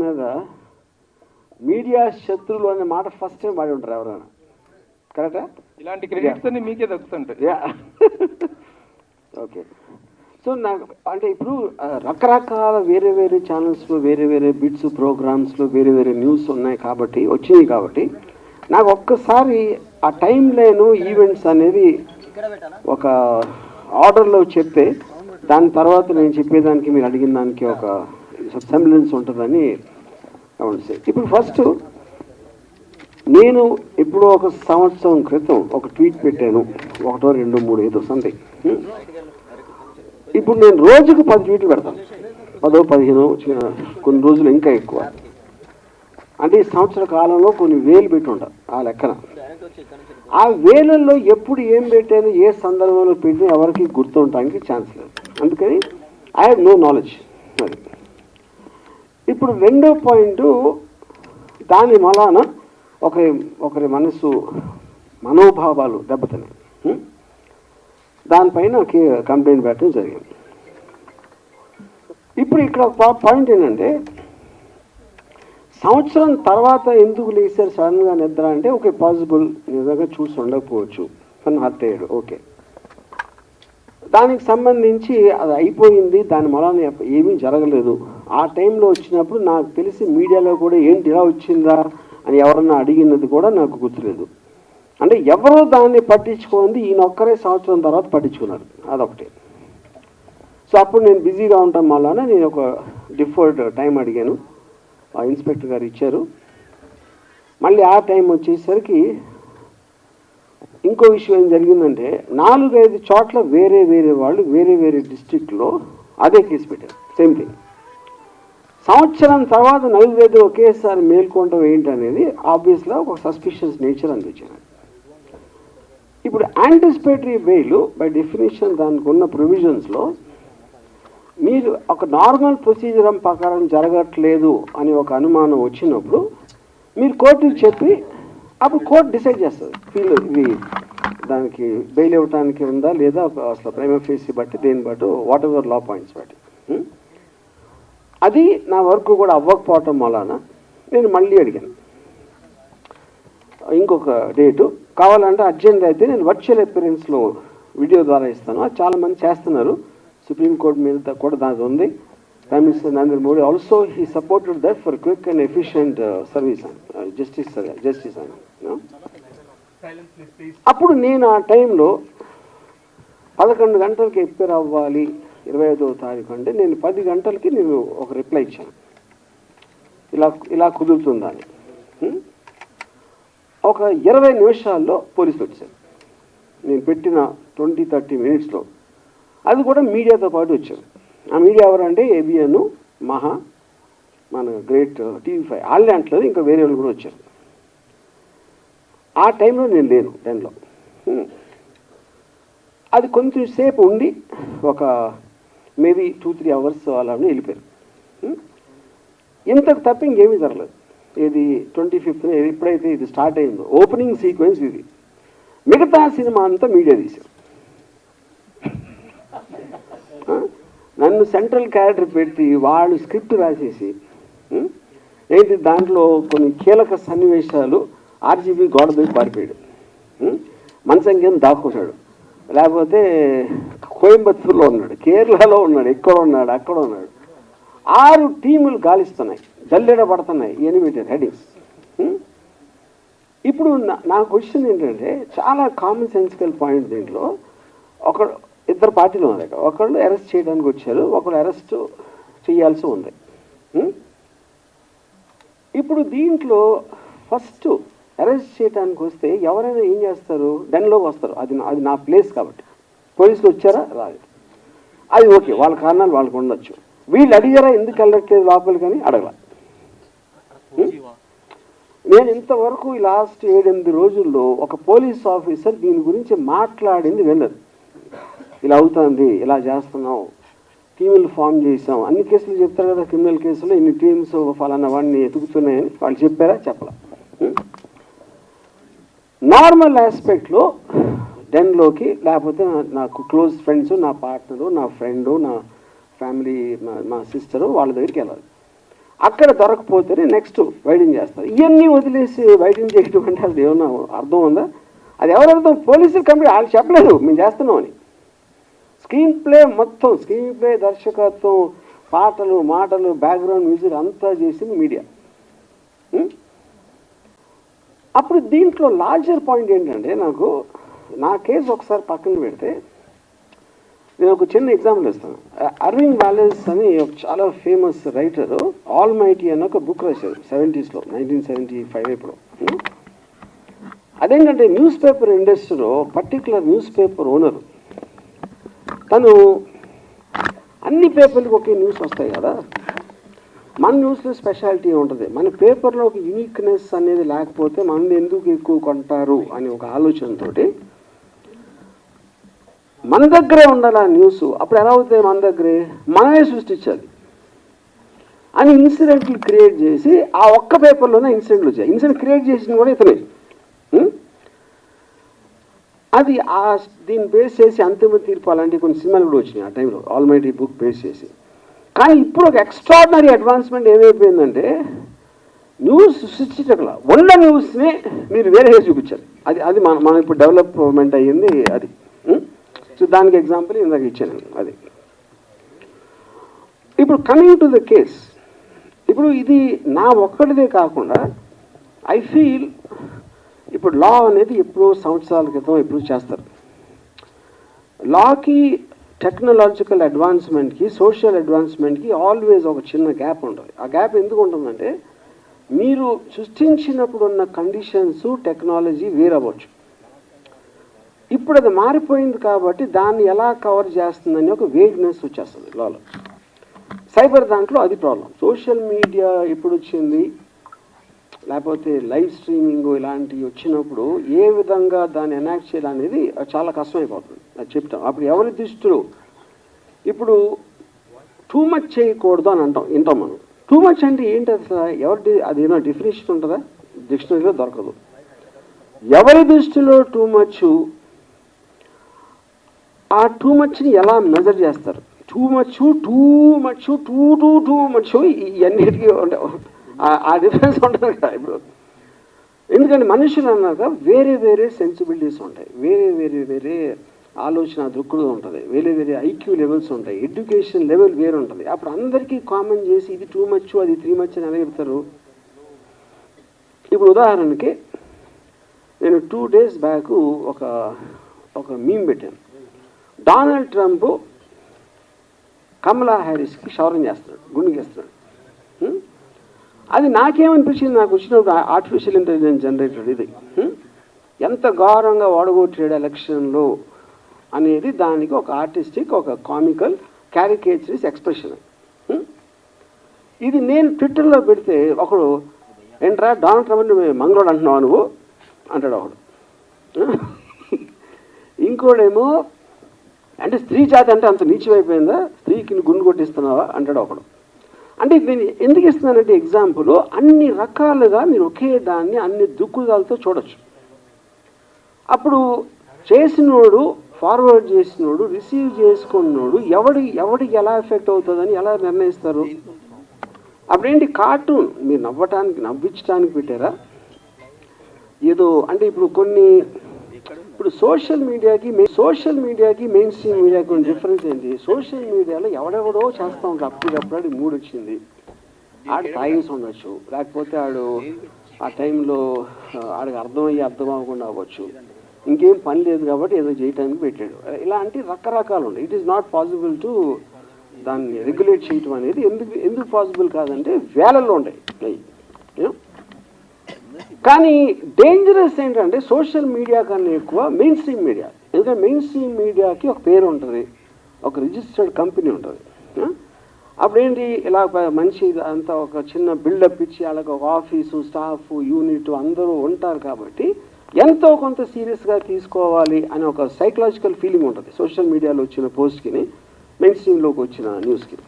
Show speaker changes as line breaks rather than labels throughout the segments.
మీద మీడియా శత్రువులు అనే మాట ఫస్ట్ టైం వాడి ఉంటారు ఎవరైనా, కరెక్టా?
ఇలాంటి క్రెడిట్స్ అన్ని మీకే దక్కుతుంటాయి.
ఓకే. సో నాకు అంటే ఇప్పుడు రకరకాల వేరే వేరే ఛానల్స్లో వేరే వేరే బిట్స్ ప్రోగ్రామ్స్లో వేరే వేరే న్యూస్ ఉన్నాయి కాబట్టి వచ్చినాయి కాబట్టి నాకు ఒక్కసారి ఆ టైం లైన్ ఈవెంట్స్ అనేది ఒక ఆర్డర్లో చెప్తే దాని తర్వాత నేను చెప్పేదానికి మీరు అడిగిన దానికి ఒక సెంబ్లెన్స్ ఉంటుందని ఇప్పుడు ఫస్ట్ నేను ఇప్పుడు ఒక సంవత్సరం క్రితం ఒక ట్వీట్ పెట్టాను, 1, 2, 3 ఏదో సంథింగ్. ఇప్పుడు నేను రోజుకు 10 ట్వీట్లు పెడతాను, 10, 15 కొన్ని రోజులు ఇంకా ఎక్కువ. అంటే ఈ సంవత్సర కాలంలో కొన్ని వేలు పెట్టి ఉంటాను ఆ లెక్కన. ఆ వేలల్లో ఎప్పుడు ఏం పెట్టాను, ఏ సందర్భంలో పెట్టి ఎవరికి గుర్తుండటానికి ఛాన్స్ లేదు. అందుకని ఐ హ్యావ్ నో నాలెడ్జ్. అది ఇప్పుడు రెండో పాయింట్, దాని వలన ఒకరి మనసు మనోభావాలు దెబ్బతిన్నాయి. దానిపైన కంప్లైంట్ పెట్టడం జరిగింది. ఇప్పుడు ఇక్కడ ఒక పాయింట్ ఏంటంటే, సంవత్సరం తర్వాత ఎందుకు లేచారు సడన్గా నిద్ర అంటే, ఓకే పాసిబుల్ నిజంగా చూసి ఉండకపోవచ్చు, కానీ హత్య అయ్యాడు, ఓకే. దానికి సంబంధించి అది అయిపోయింది, దాని వలన ఏమీ జరగలేదు. ఆ టైంలో వచ్చినప్పుడు నాకు తెలిసి మీడియాలో కూడా ఏంటి ఇలా వచ్చిందా అని ఎవరన్నా అడిగినది కూడా నాకు గుర్తులేదు. అంటే ఎవరో దాన్ని పట్టించుకోండి, ఈయన ఒక్కరే సంవత్సరం తర్వాత పట్టించుకున్నారు, అదొకటి. సో అప్పుడు నేను బిజీగా ఉంటాం వలన నేను ఒక డిఫర్డ్ టైం అడిగాను, ఆ ఇన్స్పెక్టర్ గారు ఇచ్చారు. మళ్ళీ ఆ టైం వచ్చేసరికి ఇంకో విషయం ఏం జరిగిందంటే, 4-5 చోట్ల వేరే వేరే వాళ్ళు వేరే వేరే డిస్ట్రిక్ట్లో అదే కేసు పెట్టారు, సేమ్ థింగ్. సంవత్సరం తర్వాత 4-5 ఒకేసారి మేల్కొనడం ఏంటనేది ఆబ్వియస్గా ఒక సస్పిషియస్ నేచర్ అనిపించింది. ఇప్పుడు యాంటిసిపేటరీ బెయిల్ బై డెఫినేషన్ దానికి ఉన్న ప్రొవిజన్స్లో మీరు ఒక నార్మల్ ప్రొసీజర్ ప్రకారం జరగట్లేదు అని ఒక అనుమానం వచ్చినప్పుడు మీరు కోర్టుకి చెప్పి అప్పుడు కోర్టు డిసైడ్ చేస్తుంది, ఇది దానికి బెయిల్ ఇవ్వడానికి ఉందా లేదా, అసలు ప్రైమా ఫేసి బట్టి దేని బట్టి వాట్ ఎవర్ లా పాయింట్స్ బట్టి. అది నా వర్క్ కూడా అవ్వకపోవటం వలన నేను మళ్ళీ అడిగాను ఇంకొక డేటు కావాలంటే అర్జెంట్ అయితే నేను వర్చువల్ అపియరెన్స్లో వీడియో ద్వారా ఇస్తాను. అది చాలామంది చేస్తున్నారు, సుప్రీంకోర్టు మీద కూడా దాని ఉంది. Prime minister Narendra Modi also he supported that for quick and efficient service అని జస్టిస్ అని. అప్పుడు నేను ఆ టైంలో 11 గంటలకి ఎప్పేర్ అవ్వాలి 25వ తారీఖు అంటే నేను 10 గంటలకి నేను ఒక రిప్లై ఇచ్చాను, ఇలా కుదురుతుందా అని. ఒక 20 నిమిషాల్లో పోలీసులు వచ్చారు, నేను పెట్టిన 20-30 మినిట్స్లో. అది కూడా మీడియాతో పాటు వచ్చారు. ఆ మీడియా ఎవరంటే ఏబిఎన్, మహా, మన గ్రేట్ TV5 వాళ్ళే అంటలేదు, ఇంకా వేరే వాళ్ళు కూడా వచ్చారు. ఆ టైంలో నేను లేను 10లో. అది కొంచెం సేపు ఉండి ఒక మేబీ 2-3 అవర్స్ అలానే వెళ్ళిపోయారు. ఇంతకు తప్ప ఇంకేమీ జరగలేదు. ఇది 25th ఎప్పుడైతే ఇది స్టార్ట్ అయిందో ఓపెనింగ్ సీక్వెన్స్ ఇది. మిగతా సినిమా అంతా మీడియా తీశారు. నన్ను సెంట్రల్ క్యారెక్టర్ పెట్టి వాళ్ళు స్క్రిప్ట్ రాసేసి ఏంటి దాంట్లో కొన్ని కీలక సన్నివేశాలు RGB గోడ పోయి పారిపోయాడు, మంచంకేం దాక్కున్నాడు, లేకపోతే కోయంబత్తూరులో ఉన్నాడు, కేరళలో ఉన్నాడు, ఎక్కడ ఉన్నాడు, అక్కడ ఉన్నాడు. 6 టీములు గాలిస్తున్నాయి, జల్లెడ పడుతున్నాయి, ఎనిమిది హెడింగ్స్. ఇప్పుడు నా క్వశ్చన్ ఏంటంటే, చాలా కామన్ సెన్సికల్ పాయింట్ దీంట్లో. ఇద్దరు పార్టీలు ఉన్నాయి, ఒకళ్ళు అరెస్ట్ చేయడానికి వచ్చారు, ఒకళ్ళు అరెస్ట్ చేయాల్సి ఉంది. ఇప్పుడు దీంట్లో ఫస్ట్ అరెస్ట్ చేయడానికి వస్తే ఎవరైనా ఏం చేస్తారు, డెన్లోకి వస్తారు. అది నా ప్లేస్ కాబట్టి పోలీసులు వచ్చారా రాలేదు, అది ఓకే, వాళ్ళ కారణాలు వాళ్ళకు ఉండొచ్చు. వీళ్ళు అడిగారా ఎందుకు వెళ్ళట్లేదు లోపలికి అని అడగల. నేను ఇంతవరకు ఈ లాస్ట్ 7-8 రోజుల్లో ఒక పోలీస్ ఆఫీసర్ దీని గురించి మాట్లాడింది వెళ్ళదు. ఇలా అవుతుంది, ఇలా చేస్తున్నాం, టీములు ఫామ్ చేసాం, అన్ని కేసులు చెప్తారు కదా, క్రిమినల్ కేసులో ఇన్ని టీమ్స్ ఫలానా వాడిని ఎతుకుతున్నాయని వాళ్ళు చెప్పారా, చెప్పలా. నార్మల్ ఆస్పెక్ట్లో డెన్లోకి లేకపోతే నాకు క్లోజ్ ఫ్రెండ్స్, నా పార్ట్నరు, నా ఫ్రెండు, నా ఫ్యామిలీ, మా సిస్టరు వాళ్ళ దగ్గరికి వెళ్ళాలి. అక్కడ దొరకపోతేనే నెక్స్ట్ వైడింగ్ చేస్తారు. ఇవన్నీ వదిలేసి వైడింగ్ చేయడం అంటే అది ఏమన్నా అర్థం ఉందా? అది ఎవరు అర్థం? పోలీసులు కంపెనీ వాళ్ళు చెప్పలేదు మేము చేస్తున్నామని. స్క్రీన్ ప్లే మొత్తం, స్క్రీన్ ప్లే, దర్శకత్వం, పాటలు, మాటలు, బ్యాక్గ్రౌండ్ మ్యూజిక్ అంతా చేసింది మీడియా. అప్పుడు దీంట్లో లార్జర్ పాయింట్ ఏంటంటే, నా కేసు ఒకసారి పక్కన పెడితే నేను ఒక చిన్న ఎగ్జాంపుల్ ఇస్తాను. అరవింద్ వాలెస్ అని ఒక చాలా ఫేమస్ రైటరు ఆల్ మైటీ అని ఒక బుక్ రాశారు 70s, 1975 ఇప్పుడు. అదేంటంటే న్యూస్ పేపర్ ఇండస్ట్రీలో పర్టికులర్ న్యూస్ పేపర్ ఓనరు తను అన్ని పేపర్లకు ఒకే న్యూస్ వస్తాయి కదా, మన న్యూస్లో స్పెషాలిటీ ఉంటుంది, మన పేపర్లో ఒక యూనిక్నెస్ అనేది లేకపోతే మనం ఎందుకు ఎక్కువ కొంటారు అని ఒక ఆలోచనతోటి మన దగ్గరే ఉండాలి ఆ న్యూస్. అప్పుడు ఎలా అవుతాయి? మన దగ్గరే మనమే సృష్టించాలి అని ఇన్సిడెంట్లు క్రియేట్ చేసి ఆ ఒక్క పేపర్లోనే ఇన్సిడెంట్లు వచ్చాయి. ఇన్సిడెంట్ క్రియేట్ చేసింది కూడా ఇతనే. అది దీన్ని బేస్ చేసి అంతిమ తీర్పు అలాంటి కొన్ని సినిమాలు కూడా వచ్చినాయి ఆ టైంలో, ఆల్మైటీ బుక్ బేస్ చేసి. కానీ ఇప్పుడు ఒక ఎక్స్ట్రాడినరీ అడ్వాన్స్మెంట్ ఏమైపోయిందంటే న్యూస్ సృష్టించగల ఉన్న న్యూస్ని మీరు వేరేగా చూపించాలి. అది మనం ఇప్పుడు డెవలప్మెంట్ అయ్యింది అది. సో దానికి ఎగ్జాంపుల్ ఇందాక ఇచ్చాను అది. ఇప్పుడు కమింగ్ టు ద కేస్, ఇప్పుడు ఇది నా ఒక్కడిదే కాకుండా ఐ ఫీల్ ఇప్పుడు లా అనేది ఎప్పుడో సంవత్సరాల క్రితం ఎప్పుడు చేస్తారు. లాకి టెక్నాలజికల్ అడ్వాన్స్మెంట్కి, సోషల్ అడ్వాన్స్మెంట్కి ఆల్వేస్ ఒక చిన్న గ్యాప్ ఉంటుంది. ఆ గ్యాప్ ఎందుకు ఉంటుందంటే మీరు సృష్టించినప్పుడు ఉన్న కండిషన్స్, టెక్నాలజీ వేరవ్వచ్చు. ఇప్పుడు అది మారిపోయింది కాబట్టి దాన్ని ఎలా కవర్ చేస్తుందని ఒక వేగ్నెస్ వచ్చేస్తుంది లాలో. సైబర్ దాంట్లో అది ప్రాబ్లం. సోషల్ మీడియా ఎప్పుడు వచ్చింది, లేకపోతే లైవ్ స్ట్రీమింగ్ ఇలాంటివి వచ్చినప్పుడు ఏ విధంగా దాన్ని ఎనాక్ట్ చేయాలనేది చాలా కష్టమైపోతుంది. అది చెప్తాం. అప్పుడు ఎవరి దృష్టిలో ఇప్పుడు టూ మచ్ చేయకూడదు అని వింటాం మనం. టూ మచ్ అంటే ఏంటి అసలు? అది ఏమైనా డెఫినేషన్ ఉంటుందా? డిక్షనరీలో దొరకదు. ఎవరి దృష్టిలో టూ మచ్, ఆ టూ మచ్ని ఎలా మెజర్ చేస్తారు? టూ మచ్ ఇవన్నిటికీ ఆ డిఫరెన్స్ ఉంటుంది కదా ఇప్పుడు. ఎందుకంటే మనుషులు అన్నాక వేరే వేరే సెన్సిబిలిటీస్ ఉంటాయి, వేరే ఆలోచన దృక్కుడు ఉంటుంది, వేరే ఐక్యూ లెవెల్స్ ఉంటాయి, ఎడ్యుకేషన్ లెవెల్ వేరు ఉంటుంది. అప్పుడు అందరికీ కామన్ చేసి ఇది టూ మచ్, అది 3 మచ్ అని ఎలా చెప్తారు? ఇప్పుడు ఉదాహరణకి నేను 2 days బ్యాక్ ఒక మీమ్ పెట్టాను. డొనాల్డ్ ట్రంప్ కమలా హ్యారిస్కి షవరింగ్ చేస్తున్నాడు, గుండెకి వేస్తున్నాడు. అది నాకేమనిపించింది, నాకు వచ్చినప్పుడు ఆర్టిఫిషియల్ ఇంటెలిజెన్స్ జనరేటెడ్ ఇది ఎంత ఘోరంగా ఓడగొట్టాడు ఎలక్షన్లో అనేది దానికి ఒక ఆర్టిస్టిక్, ఒక కామికల్, క్యారికేచరిస్ ఎక్స్ప్రెషన్. ఇది నేను ట్విట్టర్లో పెడితే ఒకడు, ఏంట్రా డొనాల్డ్ ట్రంప్ని మంగళోడు అంటున్నావు నువ్వు అంటాడు ఒకడు. ఇంకోడేమో అంటే స్త్రీ జాతి అంటే అంత నీచమైపోయిందా, స్త్రీకి గుండు కొట్టిస్తున్నావా అంటాడు ఒకడు. అంటే నేను ఎందుకు ఇస్తున్నానంటే ఎగ్జాంపుల్, అన్ని రకాలుగా మీరు ఒకే దాన్ని అన్ని దుక్కుదాలతో చూడొచ్చు. అప్పుడు చేసినోడు, ఫార్వర్డ్ చేసినోడు, రిసీవ్ చేసుకున్నోడు ఎవడికి ఎలా ఎఫెక్ట్ అవుతుందని ఎలా నిర్ణయిస్తారు? అప్పుడేంటి కార్టూన్ మీరు నవ్వించడానికి పెట్టారా ఏదో? అంటే ఇప్పుడు సోషల్ మీడియాకి మెయిన్ స్ట్రీమ్ మీడియాకి ఉన్న డిఫరెన్స్ ఏంటి? సోషల్ మీడియాలో ఎవడెవడో చేస్తూ ఉంటాడు, అప్పుడప్పుడు మూడు వచ్చింది, ఆడు తాగేసి ఉండొచ్చు, లేకపోతే ఆ టైంలో ఆడికి అర్థం అవ్వకుండా అవ్వచ్చు, ఇంకేం పని లేదు కాబట్టి ఏదో చేయటానికి పెట్టాడు. ఇలాంటి రకరకాలు ఉన్నాయి. It is not possible to దాన్ని రెగ్యులేట్ చేయటం అనేది ఎందుకు పాసిబుల్ కాదంటే వేలల్లో ఉంటాయి. కానీ డేంజరస్ ఏంటంటే సోషల్ మీడియా కన్నా ఎక్కువ మెయిన్ స్ట్రీమ్ మీడియా. ఎందుకంటే మెయిన్ స్ట్రీమ్ మీడియాకి ఒక పేరు ఉంటుంది, ఒక రిజిస్టర్డ్ కంపెనీ ఉంటుంది. అప్పుడేంటి ఇలా మంచి అంతా ఒక చిన్న బిల్డప్ ఇచ్చి వాళ్ళకి ఒక ఆఫీసు, స్టాఫ్, యూనిట్ అందరూ ఉంటారు కాబట్టి ఎంతో కొంత సీరియస్గా తీసుకోవాలి అనే ఒక సైకలాజికల్ ఫీలింగ్ ఉంటుంది సోషల్ మీడియాలో వచ్చిన పోస్ట్కి, మెయిన్ స్ట్రీమ్లోకి వచ్చిన న్యూస్కి.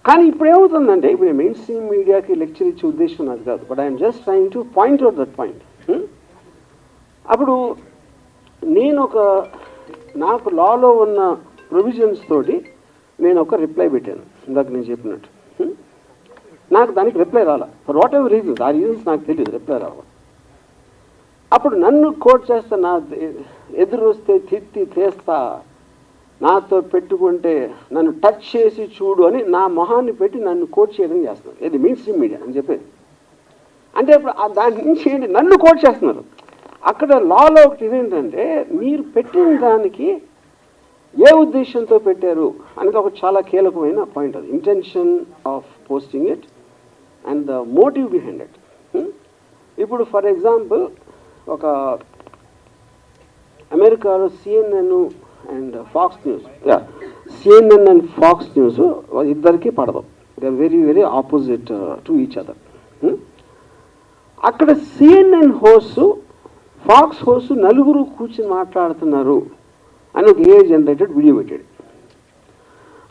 కానీ ఇప్పుడు ఏమవుతుందంటే, ఇప్పుడు మెయిన్ స్ట్రీమ్ మీడియాకి లెక్చర్ ఇచ్చే ఉద్దేశం నాకు కాదు, but I'm just trying to point out that point. అప్పుడు నాకు లాలో ఉన్న ప్రొవిజన్స్ తోటి నేను ఒక రిప్లై పెట్టాను ఇందాక నేను చెప్పినట్టు. నాకు దానికి రిప్లై రాలా. ఫర్ వాట్ ఎవర్ రీజన్స్, ఆ రీజన్స్ నాకు తెలియదు, రిప్లై రావాలి. అప్పుడు నన్ను కోట్ చేస్తా, నా ఎదురు వస్తే తిట్టి తీస్తా, నాతో పెట్టుకుంటే నన్ను టచ్ చేసి చూడు అని నా మొహాన్ని పెట్టి నన్ను కోట్ చేయడం చేస్తున్నారు. ఇది మెయిన్ స్ట్రీమ్ మీడియా అని చెప్పేది. అంటే ఇప్పుడు దాని నుంచి ఏంటి, నన్ను కోట్ చేస్తున్నారు. అక్కడ లాలో ఒకటి ఇదేంటంటే, మీరు పెట్టిన దానికి ఏ ఉద్దేశంతో పెట్టారు అనేది ఒక చాలా కీలకమైన పాయింట్. అది intention of posting it and the motive behind it. ఇప్పుడు ఫర్ ఎగ్జాంపుల్, ఒక అమెరికాలో CNN and Fox News, CNN and Fox News ఇద్దరికి పడదు. They are very very opposite to each other. అక్కడ సిఎన్ఎన్ హోస్ట్, ఫాక్స్ హోస్ట్ నలుగురు కూర్చుని మాట్లాడుతున్నారు అని ఒక ఏఐ జనరేటెడ్ వీడియో పెట్టాడు.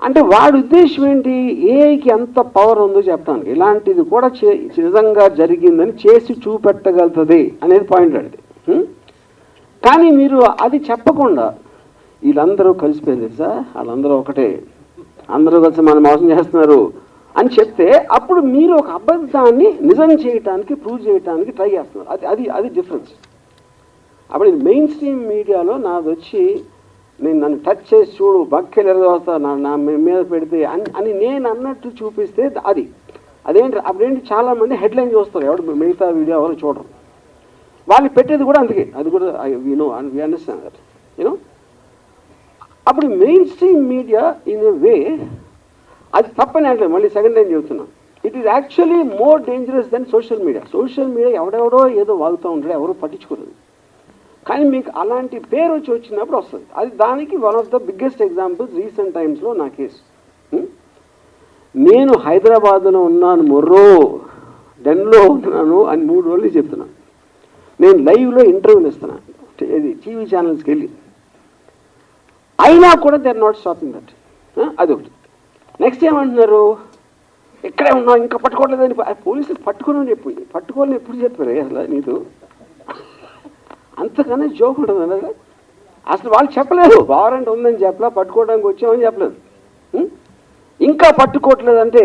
అంటే వాడి ఉద్దేశం ఏంటి, ఏఐకి ఎంత పవర్ ఉందో చెప్పడానికి, ఇలాంటిది కూడా నిజంగా జరిగిందని చేసి చూపెట్టగలుగుతుంది అనేది పాయింట్ అది. కానీ మీరు అది చెప్పకుండా వీళ్ళందరూ కలిసిపోయింది సార్, వాళ్ళందరూ ఒకటే, అందరూ కలిసి మనం మోసం చేస్తున్నారు అని చెప్తే, అప్పుడు మీరు ఒక అబద్ధాన్ని నిజం చేయటానికి, ప్రూవ్ చేయడానికి ట్రై చేస్తున్నారు. అది అది అది డిఫరెన్స్. అప్పుడు మెయిన్ స్ట్రీమ్ మీడియాలో నాది వచ్చి నన్ను టచ్ చేసి చూడు, బక్కెలు ఎరగవుతా నా మీద పెడితే అని నేను అన్నట్టు చూపిస్తే అదేంటి అప్పుడేంటి, చాలామంది హెడ్లైన్ చూస్తారు, ఎవడు మిగతా వీడియో ఎవరు చూడరు. వాళ్ళు పెట్టేది కూడా అందుకే, అది కూడా వి అండర్స్టాండ్ దట్ యూనో. అప్పుడు mainstream media in a way అది తప్పని అంటే, మళ్ళీ సెకండ్ టైం చెబుతున్నాను, it is actually more dangerous than social media. Social media ఎవడెవడో ఏదో వాగుతూ ఉంటాడు, ఎవరో పట్టించుకోలేదు. కానీ మీకు అలాంటి పేరు వచ్చినప్పుడు వస్తుంది. అది దానికి one of the biggest examples recent టైమ్స్లో నా కేసు. నేను హైదరాబాద్లో ఉన్నాను, మొర్రో డెన్లో ఉన్నాను అని 3 రోజులు చెప్తున్నాను. నేను లైవ్లో ఇంటర్వ్యూలు ఇస్తున్నాను, ఇది టీవీ ఛానల్స్కి వెళ్ళి. అయినా కూడా they are not stopping that. అదొకటి. నెక్స్ట్ ఏమంటున్నారు, ఇక్కడే ఉన్నావు ఇంకా పట్టుకోవట్లేదని పోలీసులు పట్టుకోని పట్టుకోవాలని ఎప్పుడు చెప్పారు అసలు నీతో? అంతకన్నా జోక్ ఉంటుంది అన్నది. అసలు వాళ్ళు చెప్పలేదు, వారెంట్ ఉందని చెప్పలా, పట్టుకోవడానికి వచ్చామని చెప్పలేదు. ఇంకా పట్టుకోవట్లేదంటే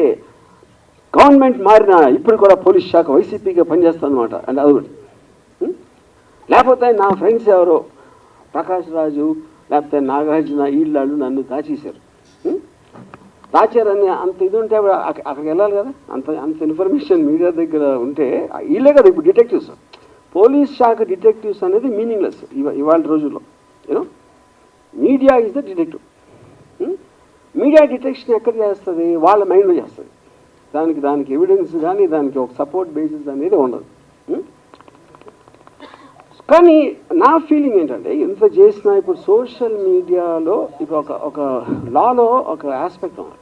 గవర్నమెంట్ మారినా ఇప్పుడు కూడా పోలీస్ శాఖ వైసీపీగా పనిచేస్తుంది అనమాట. అంటే అదొకటి. లేకపోతే నా ఫ్రెండ్స్ ఎవరో ప్రకాష్ రాజు లేకపోతే నాగార్జున వీళ్ళు నన్ను దాచేశారు. దాచారని అంత ఇది ఉంటే అక్కడికి వెళ్ళాలి కదా, అంత ఇన్ఫర్మేషన్ మీడియా దగ్గర ఉంటే వీళ్ళే కదా ఇప్పుడు డిటెక్టివ్స్. పోలీస్ శాఖ డిటెక్టివ్స్ అనేది మీనింగ్లెస్ ఇవాళ రోజుల్లో. You know, media is the detective. Media detection ఎక్కడ చేస్తుంది, వాళ్ళ మైండ్లో చేస్తుంది. దానికి ఎవిడెన్స్ కానీ దానికి ఒక సపోర్ట్ బేసిస్ అనేది ఉండదు. కానీ నా ఫీలింగ్ ఏంటంటే, ఇంత చేసినా ఇప్పుడు సోషల్ మీడియాలో ఇప్పుడు ఒక లాలో ఒక ఆస్పెక్ట్ ఉంది,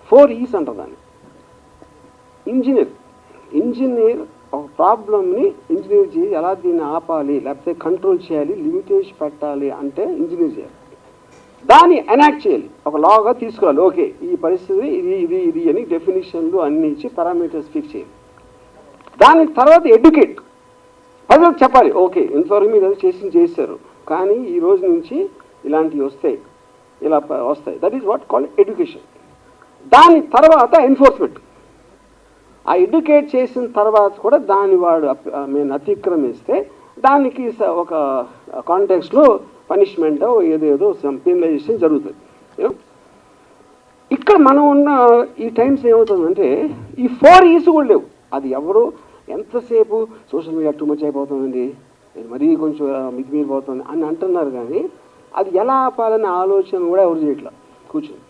4 E's అంటారు దాన్ని. ఇంజనీర్ ఒక ప్రాబ్లమ్ని ఇంజనీర్ చేసి ఎలా దీన్ని ఆపాలి, లేకపోతే కంట్రోల్ చేయాలి, లిమిటేషన్ పెట్టాలి అంటే ఇంజనీర్ చేయాలి. దాన్ని ఎనాక్ట్ చేయాలి, ఒక లాగా తీసుకోవాలి. ఓకే, ఈ పరిస్థితి ఇది అని డెఫినేషన్లు అన్ని ఇచ్చి పారామీటర్స్ ఫిక్స్ చేయాలి. దాని తర్వాత ఎడ్యుకేట్, ప్రజలకు చెప్పాలి, ఓకే ఇంతవరకు మీరు అది చేశారు కానీ ఈ రోజు నుంచి ఇలాంటివి వస్తాయి, ఇలా వస్తాయి. That is what call education. దాని తర్వాత ఎన్ఫోర్స్మెంట్. ఆ ఎడ్యుకేట్ చేసిన తర్వాత కూడా దాన్ని వాడు మేము అతిక్రమిస్తే దానికి ఒక కాంటెక్స్లో పనిష్మెంట్ ఏదేదో పెనలైజేషన్ జరుగుతుంది. ఇక్కడ మనం ఉన్న ఈ టైమ్స్ ఏమవుతుందంటే ఈ 4 E's కూడా లేవు. అది ఎవరు ఎంతసేపు సోషల్ మీడియా టూ మచ్ అయిపోతుందండి, మరీ కొంచెం మితిమీరిపోతుంది అని అంటున్నారు, కానీ అది ఎలా ఆపాలనే ఆలోచన కూడా ఎవరు చేయట్లా కూర్చొని.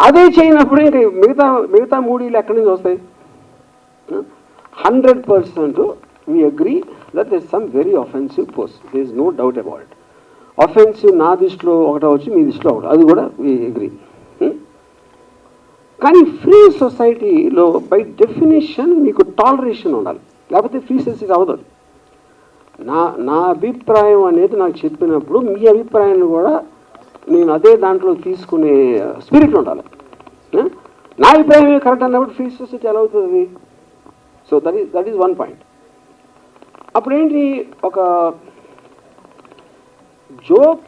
అదే చేయనప్పుడు ఇంకా మిగతా 3 E's ఎక్కడి నుంచి వస్తాయి? 100% we agree that there is some very offensive post. There is no doubt about it. Offensive నా దృష్టిలో ఒకటి అవచ్చు, మీ దృష్టిలో ఒకటి, అది కూడా we agree. కానీ ఫ్రీ సొసైటీలో బై డెఫినేషన్ మీకు టాలరేషన్ ఉండాలి, లేకపోతే ఫ్రీ సొసైటీ అవ్వదు. నా అభిప్రాయం అనేది నాకు చెప్పినప్పుడు మీ అభిప్రాయాన్ని కూడా నేను అదే దాంట్లో తీసుకునే స్పిరిట్ ఉండాలి. నా అభిప్రాయం కరెక్ట్ అన్నప్పుడు ఫ్రీ సొసైటీ ఎలా అవుతుంది? So that is 1 point. అప్పుడేంటి, ఒక జోక్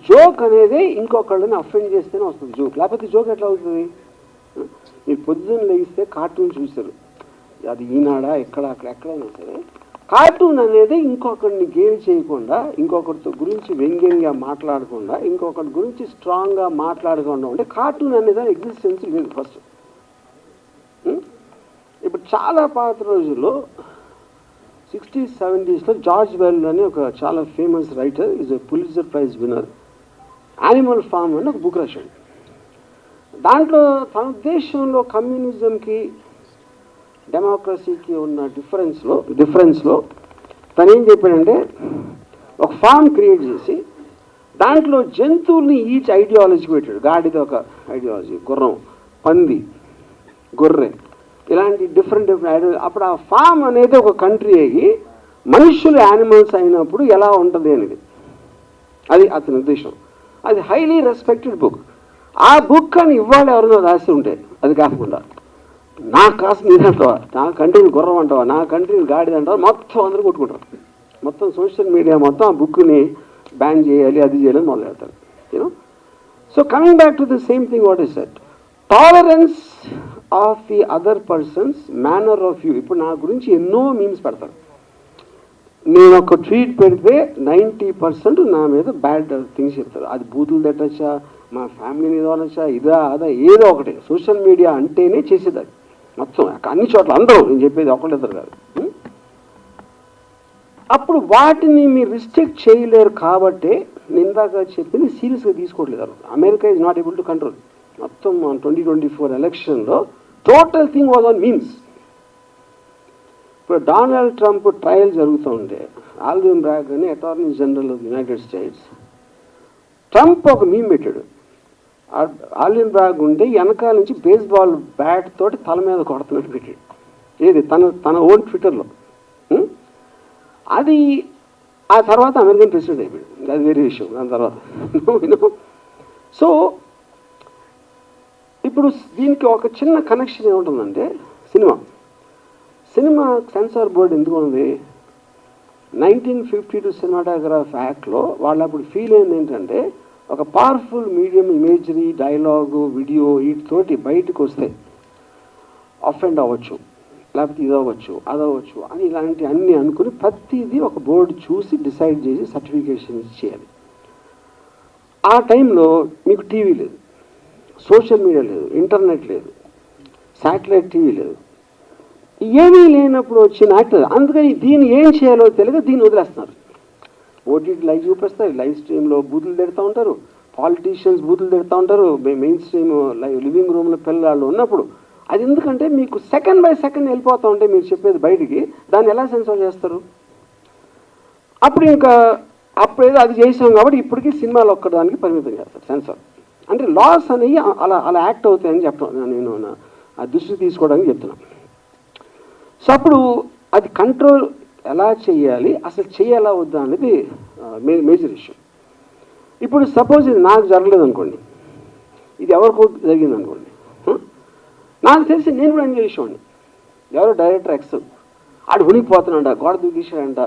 జోక్ అనేది ఇంకొకళ్ళని అఫెండ్ చేస్తేనే వస్తుంది జోక్, లేకపోతే జోక్ ఎట్లా అవుతుంది? మీరు పొద్దున్న లేగిస్తే కార్టూన్ చూశారు, అది ఈనాడా ఎక్కడ అక్కడ ఎక్కడైనా సరే, కార్టూన్ అనేది ఇంకొకరిని గేలి చేయకుండా, ఇంకొకరితో గురించి వ్యంగ్యంగా మాట్లాడకుండా, ఇంకొకరి గురించి స్ట్రాంగ్గా మాట్లాడకుండా ఉంటే కార్టూన్ అనేది ఎగ్జిస్టెన్స్ లేదు ఫస్ట్. ఇప్పుడు చాలా పాత రోజుల్లో 60s, 70s జార్జ్ వెల్ అని ఒక చాలా famous writer, is a Pulitzer Prize winner, animal farm అని ఒక బుక్ రాశాడు. దాంట్లో తన ఉద్దేశంలో కమ్యూనిజంకి డెమోక్రసీకి ఉన్న డిఫరెన్స్లో తను ఏం చెప్పాడంటే, ఒక ఫామ్ క్రియేట్ చేసి దాంట్లో జంతువుల్ని ఈచ్ ఐడియాలజీ పెట్టాడు. గాడిద ఒక ఐడియాలజీ, గుర్రం, పంది, గొర్రె, ఇలాంటి డిఫరెంట్ ఐడియాలజీ. అప్పుడు ఆ ఫామ్ అనేది ఒక కంట్రీ అయ్యి మనుషులు యానిమల్స్ అయినప్పుడు ఎలా ఉంటుంది అనేది, అది అతని ఉద్దేశం. అది హైలీ రెస్పెక్టెడ్ బుక్. ఆ బుక్ అని ఇవాళ ఎవరైనా రాసి ఉంటే, అది కాకుండా నా కాసు నీదంటావా, నా కంట్రీని గుర్రం అంటావా, నా కంట్రీని గాడిద అంటావా, మొత్తం అందరూ కొట్టుకుంటారు. మొత్తం సోషల్ మీడియా మొత్తం ఆ బుక్ని బ్యాన్ చేయాలి, అది చేయాలని మొదలు పెడతారు. You know, so coming back to the same thing what is set, tolerance of the other persons manner of you. ఇప్పుడు నా గురించి ఎన్నో మీమ్స్ పెడతారు. నేను ఒక ట్వీట్ పెడితే 90% నా మీద బ్యాడ్ థింగ్స్ చెప్తారు. అది బూతులు తిట్టచ్చా, మా ఫ్యామిలీని ఏదో అనొచ్చా, ఇదా అదా ఏదో ఒకటి. సోషల్ మీడియా అంటేనే చేసేది అది మొత్తం, అన్ని చోట్ల అందరూ. నేను చెప్పేది ఒకళ్ళిద్దరు కాదు. అప్పుడు వాటిని మీరు రిస్ట్రిక్ట్ చేయలేరు కాబట్టి నేను ఇందాక చెప్పింది సీరియస్గా తీసుకోవట్లేదు. America is not able to control. మొత్తం 2024 ఎలక్షన్లో total thing was on memes. ఇప్పుడు డొనాల్డ్ ట్రంప్ ట్రయల్ జరుగుతూ ఉంటే, ఆల్విన్ బ్రాగ్ అని attorney general of United states, Trump ఒక మీమ్ పెట్టాడు. ఆల్విన్ బ్రాగ్ ఉంటే వెనకాల నుంచి బేస్బాల్ బ్యాట్ తోటి తల మీద కొడుతున్నట్టు పెట్టాడు. ఏది తన ఓన్ ట్విట్టర్లో. అది ఆ తర్వాత అమెరికన్ ప్రెసిడెంట్ అయిపోయాడు. అది వేరే విషయం. దాని తర్వాత సో ఇప్పుడు దీనికి ఒక చిన్న కనెక్షన్ ఏముంటుందంటే, సినిమా సెన్సార్ బోర్డు ఎందుకు ఉంది? 1952 సినిమాటోగ్రాఫ్ యాక్ట్లో వాళ్ళు అప్పుడు ఫీల్ అయింది ఏంటంటే, ఒక powerful medium imagery, dialogue, video వీటితోటి బయటకు వస్తే అఫెండ్ అవ్వచ్చు, లేకపోతే ఇది అవ్వచ్చు, అదవచ్చు అని ఇలాంటి అన్నీ అనుకుని ప్రతిదీ ఒక బోర్డు చూసి డిసైడ్ చేసి సర్టిఫికేషన్ చేయాలి. ఆ టైంలో మీకు టీవీ లేదు, సోషల్ మీడియా లేదు, ఇంటర్నెట్ లేదు, శాటిలైట్ టీవీ లేదు, ఏమీ లేనప్పుడు వచ్చిన యాక్టర్. అందుకని దీన్ని ఏం చేయాలో తెలియక దీన్ని వదిలేస్తున్నారు. ఓటీటీ లైవ్ చూపిస్తారు, లైవ్ స్ట్రీమ్లో బూతులు తిడుతూ ఉంటారు, పాలిటీషియన్స్ బూతులు తిడుతూ ఉంటారు, మెయిన్ స్ట్రీమ్ లివింగ్ రూమ్లో పిల్లలు ఉన్నప్పుడు. అది ఎందుకంటే మీకు సెకండ్ బై సెకండ్ వెళ్ళిపోతూ ఉంటే మీరు చెప్పేది బయటికి, దాన్ని ఎలా సెన్సార్ చేస్తారు? అప్పుడు ఇంకా అప్పుడేదో అది చేసాం కాబట్టి ఇప్పటికీ సినిమాలు ఒక్కదానికి పరిమితం చేస్తారు సెన్సార్. అంటే లాస్ అనేవి అలా యాక్ట్ అవుతాయని చెప్పడం నేను ఆ దృష్టి తీసుకోవడానికి చెప్తున్నాను. సో అప్పుడు అది కంట్రోల్ ఎలా చేయాలి, అసలు చేయాలా వద్దా అనేది మేజర్ ఇష్యూ. ఇప్పుడు సపోజ్ ఇది నాకు జరగలేదు అనుకోండి, ఇది ఎవరికో జరిగింది అనుకోండి, నాకు తెలిసి నేను కూడా ఎంజాయ్ చేసేవాడిని. ఎవరో డైరెక్టర్ ఎక్స్ ఆడు ఉనికిపోతున్నాడంట, గోడ దూకిసాడంట,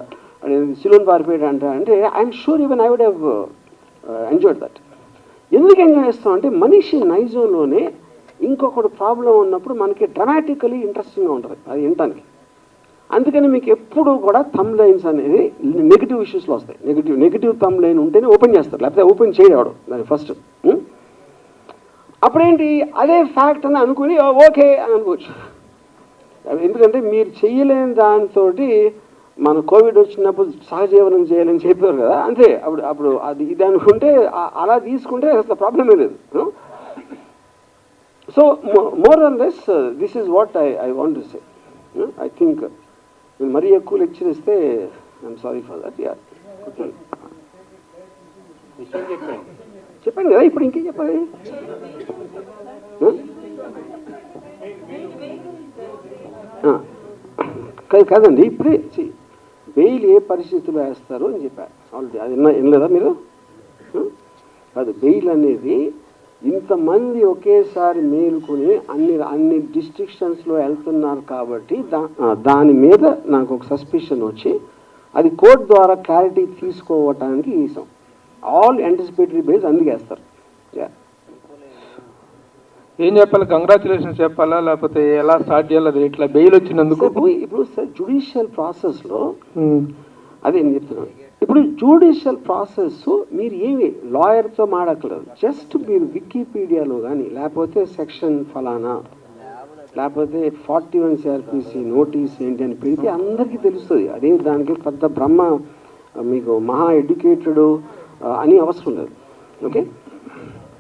సిలోన్ పారిపోయాడంట అంటే I'm sure even I would have enjoyed that. ఎందుకు ఎంజాయ్ చేస్తాం అంటే, మనిషి నైజంలోనే ఇంకొకటి ప్రాబ్లం ఉన్నప్పుడు మనకి డ్రమాటికలీ ఇంట్రెస్టింగ్గా ఉంటుంది అది వినటానికి. అందుకని మీకు ఎప్పుడు కూడా థంబ్ లైన్స్ అనేది నెగిటివ్ ఇష్యూస్లో వస్తాయి. నెగిటివ్ థంబ్ లైన్ ఉంటేనే ఓపెన్ చేస్తారు, లేకపోతే ఓపెన్ చేయడం దాన్ని ఫస్ట్. అప్పుడేంటి, అదే ఫ్యాక్ట్ అని అనుకుని ఓకే అని అనుకోవచ్చు. ఎందుకంటే మీరు చేయలేని దాంతో మన కోవిడ్ వచ్చినప్పుడు సహజీవనం చేయాలని చెప్పారు కదా, అంతే. అప్పుడు అది ఇది అనుకుంటే అలా తీసుకుంటే అసలు ప్రాబ్లమే లేదు. So more or less this is what I want to say. I think నేను మరీ ఎక్కువ లెక్చర్ ఇస్తే ఐఎమ్ సారీ ఫర్ దట్. చెప్పాను కదా, ఇప్పుడు ఇంకేం చెప్పాలి? కాదండి, ఇప్పుడే బెయిల్ ఏ పరిస్థితుల్లో వేస్తారు అని చెప్పారు ఆల్రెడీ. అది వినలేదా మీరు? కాదు, బెయిల్ అనేది ఇంతమంది ఒకేసారి మేలుకొని అన్ని డిస్ట్రిక్షన్స్లో వెళ్తున్నారు కాబట్టి దాని మీద నాకు ఒక సస్పిషన్ వచ్చి అది కోర్టు ద్వారా క్లారిటీ తీసుకోవటానికి ఈసాం. ఆల్ యాంటిసిపేటరీ బెయిల్స్ అందుకే వేస్తారు.
ఏం చెప్పాలి, కంగ్రాచులేషన్స్ చెప్పాలా లేకపోతే ఎలా స్టార్ట్ చేయాలి ఇట్లా బెయిల్ వచ్చినందుకు?
ఇప్పుడు సార్ జ్యుడిషియల్ ప్రాసెస్లో అదే నేను చెప్తున్నాను. ఇప్పుడు జ్యుడిషియల్ ప్రాసెస్ మీరు ఏమి లాయర్తో మాడక్కలేదు, జస్ట్ మీరు వికీపీడియాలో కానీ లేకపోతే సెక్షన్ ఫలానా లేకపోతే 41 CRPC నోటీస్ ఏంటి అని పెడితే అందరికీ తెలుస్తుంది. అదే దానికి పెద్ద బ్రహ్మ మీకు మహా ఎడ్యుకేటెడ్ అని అవసరం లేదు. ఓకే,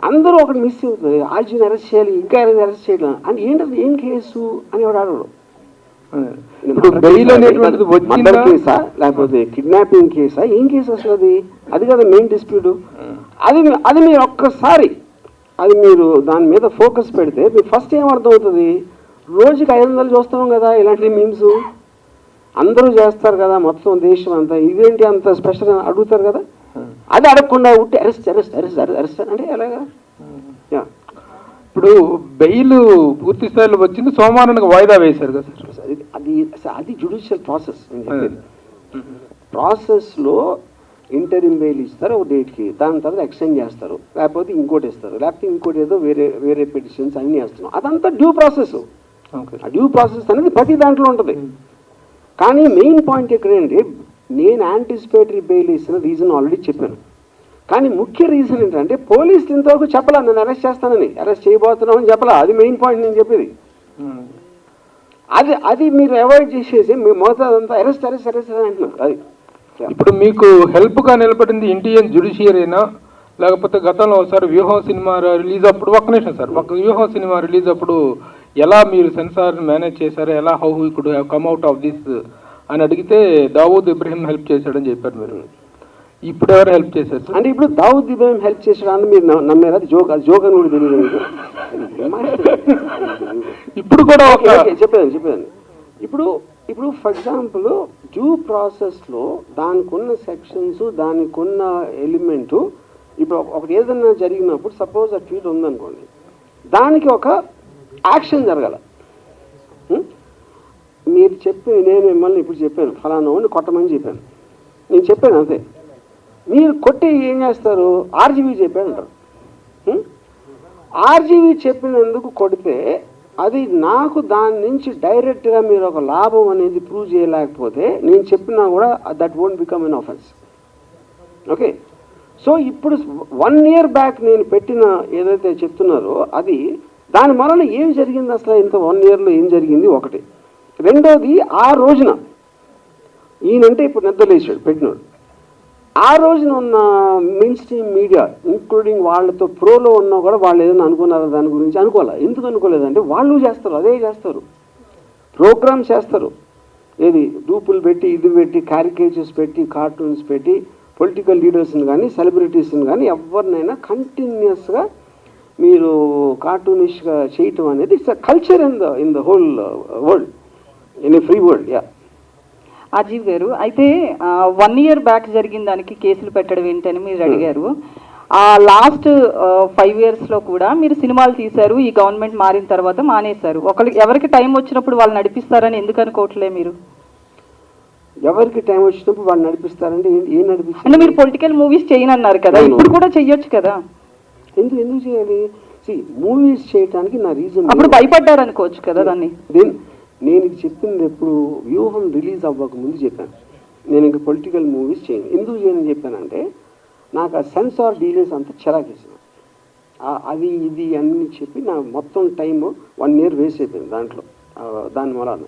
అందరూ ఒకటి మిస్ అవుతుంది, ఆర్జీని అరెస్ట్ చేయాలి ఇంకా అరెస్ట్ చేయడం అని ఏంటది ఏం కేసు అని ఎవరు అడగడు. మర్డర్ కేసా లేకపోతే కిడ్నాపింగ్ కేసా ఏం కేసు అసలు అది కదా మెయిన్ డిస్ప్యూట్. అది మీరు ఒక్కసారి అది మీరు దాని మీద ఫోకస్ పెడితే మీకు ఫస్ట్ ఏం అర్థం అవుతుంది, రోజుకి 500 చూస్తాం కదా ఇలాంటి మీమ్స్, అందరూ చేస్తారు కదా మొత్తం దేశం అంతా, ఇదేంటి అంత స్పెషల్ అని అడుగుతారు కదా. అది అడగకుండా ఉంటే అరెస్ట్ అరెస్ట్ అరెస్ట్ అరెస్ట్ అంటే ఎలాగా?
ఇప్పుడు బెయిల్ పూర్తి స్థాయిలో వచ్చింది, సోమవారానికి వాయిదా వేశారు కదా సార్.
అది జ్యుడిషియల్ ప్రాసెస్. ప్రాసెస్లో ఇంటరిమ్ బెయిల్ ఇస్తారు ఒక డేట్కి, దాని తర్వాత ఎక్స్టెండ్ చేస్తారు, లేకపోతే ఇంకోటి ఇస్తారు, లేకపోతే ఇంకోటి ఏదో వేరే వేరే పిటిషన్స్ అన్నీ వేస్తున్నాం. అదంతా డ్యూ ప్రాసెస్. ఆ డ్యూ ప్రాసెస్ అనేది ప్రతి దాంట్లో ఉంటుంది. కానీ మెయిన్ పాయింట్ ఎక్కడంటే నేను యాంటిసిపేటరీ బెయిల్ ఇస్తున్న రీజన్ ఆల్రెడీ చెప్పాను. కానీ ముఖ్య రీజన్ ఏంటంటే పోలీసులు ఇంతవరకు చెప్పలా నేను అరెస్ట్ చేస్తానని, అరెస్ట్ చేయబోతున్నామని చెప్పలా. అది మెయిన్ పాయింట్ నేను చెప్పేది. అది మీరు అవాయిడ్ చేసేసి మీ మొదట అరెస్ట్ అరెస్ట్ అరెస్ట్ అని అంటున్నారు. అది
ఇప్పుడు మీకు హెల్ప్గా నిలబడింది ఇండియన్ జ్యుడిషియరీనా లేకపోతే గతంలో ఒకసారి వ్యూహం సినిమా రిలీజ్ అప్పుడు ఒక్క నిమిషం సార్, ఒక వ్యూహం సినిమా రిలీజ్ అప్పుడు ఎలా మీరు సెన్సార్ మేనేజ్ చేశారు, ఎలా how we could have come out of this అని అడిగితే దావూద్ ఇబ్రహీం హెల్ప్ చేశాడని చెప్పారు మీరు. ఇప్పుడు ఎవరు హెల్ప్ చేశారు సార్?
అంటే ఇప్పుడు దావూద్ ఇబ్రహీం హెల్ప్ చేశాడని మీరు నమ్మారు? అది జోక్ అని కూడా తెలియదు.
ఇప్పుడు కూడా
చెప్పేదాన్ని ఇప్పుడు ఫర్ ఎగ్జాంపుల్ డ్యూ ప్రాసెస్లో దానికి ఉన్న సెక్షన్స్ దానికి ఉన్న ఎలిమెంటు, ఇప్పుడు ఒకటి ఏదైనా జరిగినప్పుడు సపోజ్ ఆ ట్వీట్ ఉందనుకోండి, దానికి ఒక యాక్షన్ జరగాల. మీరు చెప్పి నేను మిమ్మల్ని ఇప్పుడు చెప్పాను ఫలానా కొట్టమని చెప్పాను, నేను చెప్పాను అంతే. మీరు కొట్టి ఏం చేస్తారు, ఆర్జీవీ చెప్పాను అంటారు. ఆర్జీవీ చెప్పినందుకు కొడితే అది నాకు దాని నుంచి డైరెక్ట్గా మీరు ఒక లాభం అనేది ప్రూవ్ చేయలేకపోతే నేను చెప్పినా కూడా that won't become an offence. Okay, so ఇప్పుడు 1 year బ్యాక్ నేను పెట్టిన ఏదైతే చెప్తున్నారో అది దాని వలన ఏం జరిగింది అసలు ఇంత 1 yearలో ఏం జరిగింది ఒకటి. రెండోది ఆ రోజున ఈయనంటే ఇప్పుడు నిద్రలేసాడు పెట్టినాడు, ఆ రోజున ఉన్న మెయిన్ స్ట్రీమ్ మీడియా ఇంక్లూడింగ్ వాళ్ళతో ప్రోలో ఉన్నా కూడా వాళ్ళు ఏదైనా అనుకున్నారా దాని గురించి? అనుకోవాలి. ఎందుకు అనుకోలేదంటే వాళ్ళు చేస్తారు, అదే చేస్తారు, ప్రోగ్రామ్స్ చేస్తారు. ఏది డూపులు పెట్టి ఇది పెట్టి క్యారికేచర్స్ పెట్టి కార్టూన్స్ పెట్టి పొలిటికల్ లీడర్స్ని కానీ సెలబ్రిటీస్ని కానీ ఎవరినైనా కంటిన్యూస్గా మీరు కార్టూనిష్గా చేయటం అనేది it's a culture in the whole world, in a free world.
Ajeev గారు, అయితే 1 year బ్యాక్ జరిగిన దానికి కేసులు పెట్టడం ఏంటని మీరు అడిగారు. లాస్ట్ 5 yearsలో కూడా మీరు సినిమాలు తీశారు, ఈ గవర్నమెంట్ మారిన తర్వాత మానేశారు. ఎవరికి టైం వచ్చినప్పుడు వాళ్ళు నడిపిస్తారని ఎందుకు అనుకోవట్లే మీరు?
ఎవరికి టైం వచ్చినప్పుడు వాళ్ళు నడిపిస్తారంటే ఏం నడిపిస్తారు
అంటే మీరు పొలిటికల్ మూవీస్ చేయనన్నారు కదా, ఇప్పుడు కూడా చెయ్యొచ్చు కదా.
ఎందుకు చేయాలి? మూవీస్ చేయడానికి నా రీజన్,
అప్పుడు భయపడ్డారు అనుకోవచ్చు కదా దాన్ని.
నేను చెప్పింది ఎప్పుడు వ్యూహం రిలీజ్ అవ్వక ముందు చెప్పాను, నేను ఇంక పొలిటికల్ మూవీస్ చేయను. ఎందుకు చేయని చెప్పానంటే నాకు ఆ సెన్సార్ డీలేస్ అంతా చిరాకేసాను. అది ఇది అన్నీ చెప్పి నా మొత్తం టైము 1 year వేస్ట్ అయిపోయింది దాంట్లో. దాని వలన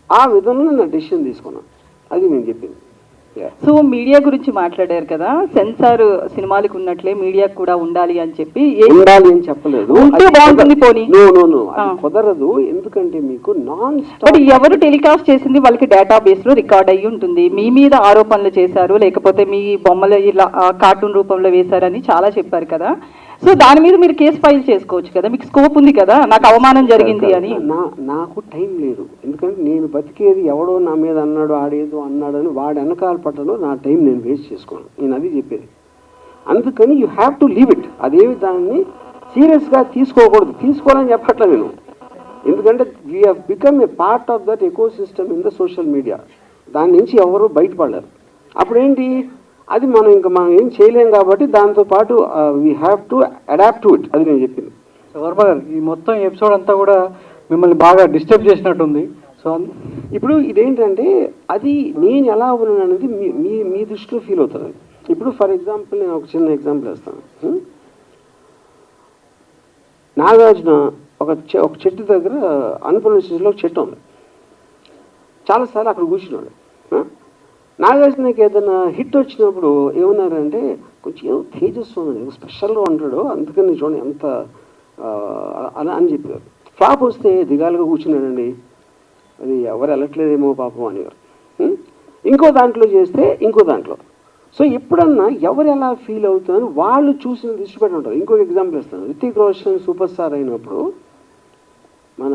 ఆ విధంగా నా డెసిషన్ తీసుకున్నాను, అది నేను చెప్పింది.
సో మీడియా గురించి మాట్లాడారు కదా, సెన్సార్ సినిమాలకు ఉన్నట్లే మీడియాకు కూడా ఉండాలి అని చెప్పి.
ఉండాలి అని చెప్పలేదు, కుదరదు. ఎందుకంటే మీకు నాన్ స్టాప్
ఎవరు టెలికాస్ట్ చేసింది వాళ్ళకి డేటాబేస్ లో రికార్డ్ అయ్యి ఉంటుంది. మీ మీద ఆరోపణలు చేశారు, లేకపోతే మీ బొమ్మలు ఇలా కార్టూన్ రూపంలో వేశారని చాలా చెప్పారు కదా. సో దాని మీద మీరు కేసు ఫైల్ చేసుకోవచ్చు కదా, మీకు స్కోప్ ఉంది కదా, నాకు అవమానం జరిగింది అని.
నాకు టైం లేదు, ఎందుకంటే నేను బతికేది ఎవడో నా మీద అన్నాడు ఆడేదో అన్నాడని వాడు వెనకాల పట్టలో నా టైం నేను వేస్ట్ చేసుకోను, నేను అది చెప్పేది. అందుకని you have to leave it. అదేమి దాన్ని సీరియస్గా తీసుకోకూడదు, తీసుకోవాలని చెప్పట్లే నేను. ఎందుకంటే we have become a part of that eco system in the social media. దాని నుంచి ఎవరు బయటపడలేరు. అప్పుడేంటి అది మనం ఏం చేయలేం కాబట్టి దాంతోపాటు we have to adapt to it. అది నేను చెప్పింది.
వర్మ గారు, ఈ మొత్తం ఎపిసోడ్ అంతా కూడా మిమ్మల్ని బాగా డిస్టర్బ్ చేసినట్టుంది. సో
ఇప్పుడు ఇదేంటంటే అది నేను ఎలా ఉన్నాను అనేది మీ దృష్టిలో ఫీల్ అవుతుంది. ఇప్పుడు ఫర్ ఎగ్జాంపుల్ నేను ఒక చిన్న ఎగ్జాంపుల్ వేస్తాను. నాగార్జున ఒక చెట్టు దగ్గర అన్నపూర్ణ స్టేజ్లో ఒక చెట్టు ఉంది. చాలాసార్లు అక్కడ కూర్చున్నాడు. నాగార్జునకి ఏదైనా హిట్ వచ్చినప్పుడు ఏమన్నారంటే కొంచెం ఏదో తేజస్సు ఉంది, స్పెషల్గా ఉంటాడు, అందుకని చూడండి ఎంత అలా అని చెప్పారు. ఫ్లాప్ వస్తే దిగాలుగా కూర్చున్నాడండి, అది ఎవరు వెళ్ళట్లేదేమో పాపం అనేవారు. ఇంకో దాంట్లో చేస్తే ఇంకో దాంట్లో. సో ఎప్పుడన్నా ఎవరు ఎలా ఫీల్ అవుతున్నారని వాళ్ళు చూసిన దృష్టి పెట్టి ఉంటారు. ఇంకొక ఎగ్జాంపుల్ ఇస్తాను. రితిక్ రోషన్ సూపర్ స్టార్ అయినప్పుడు మన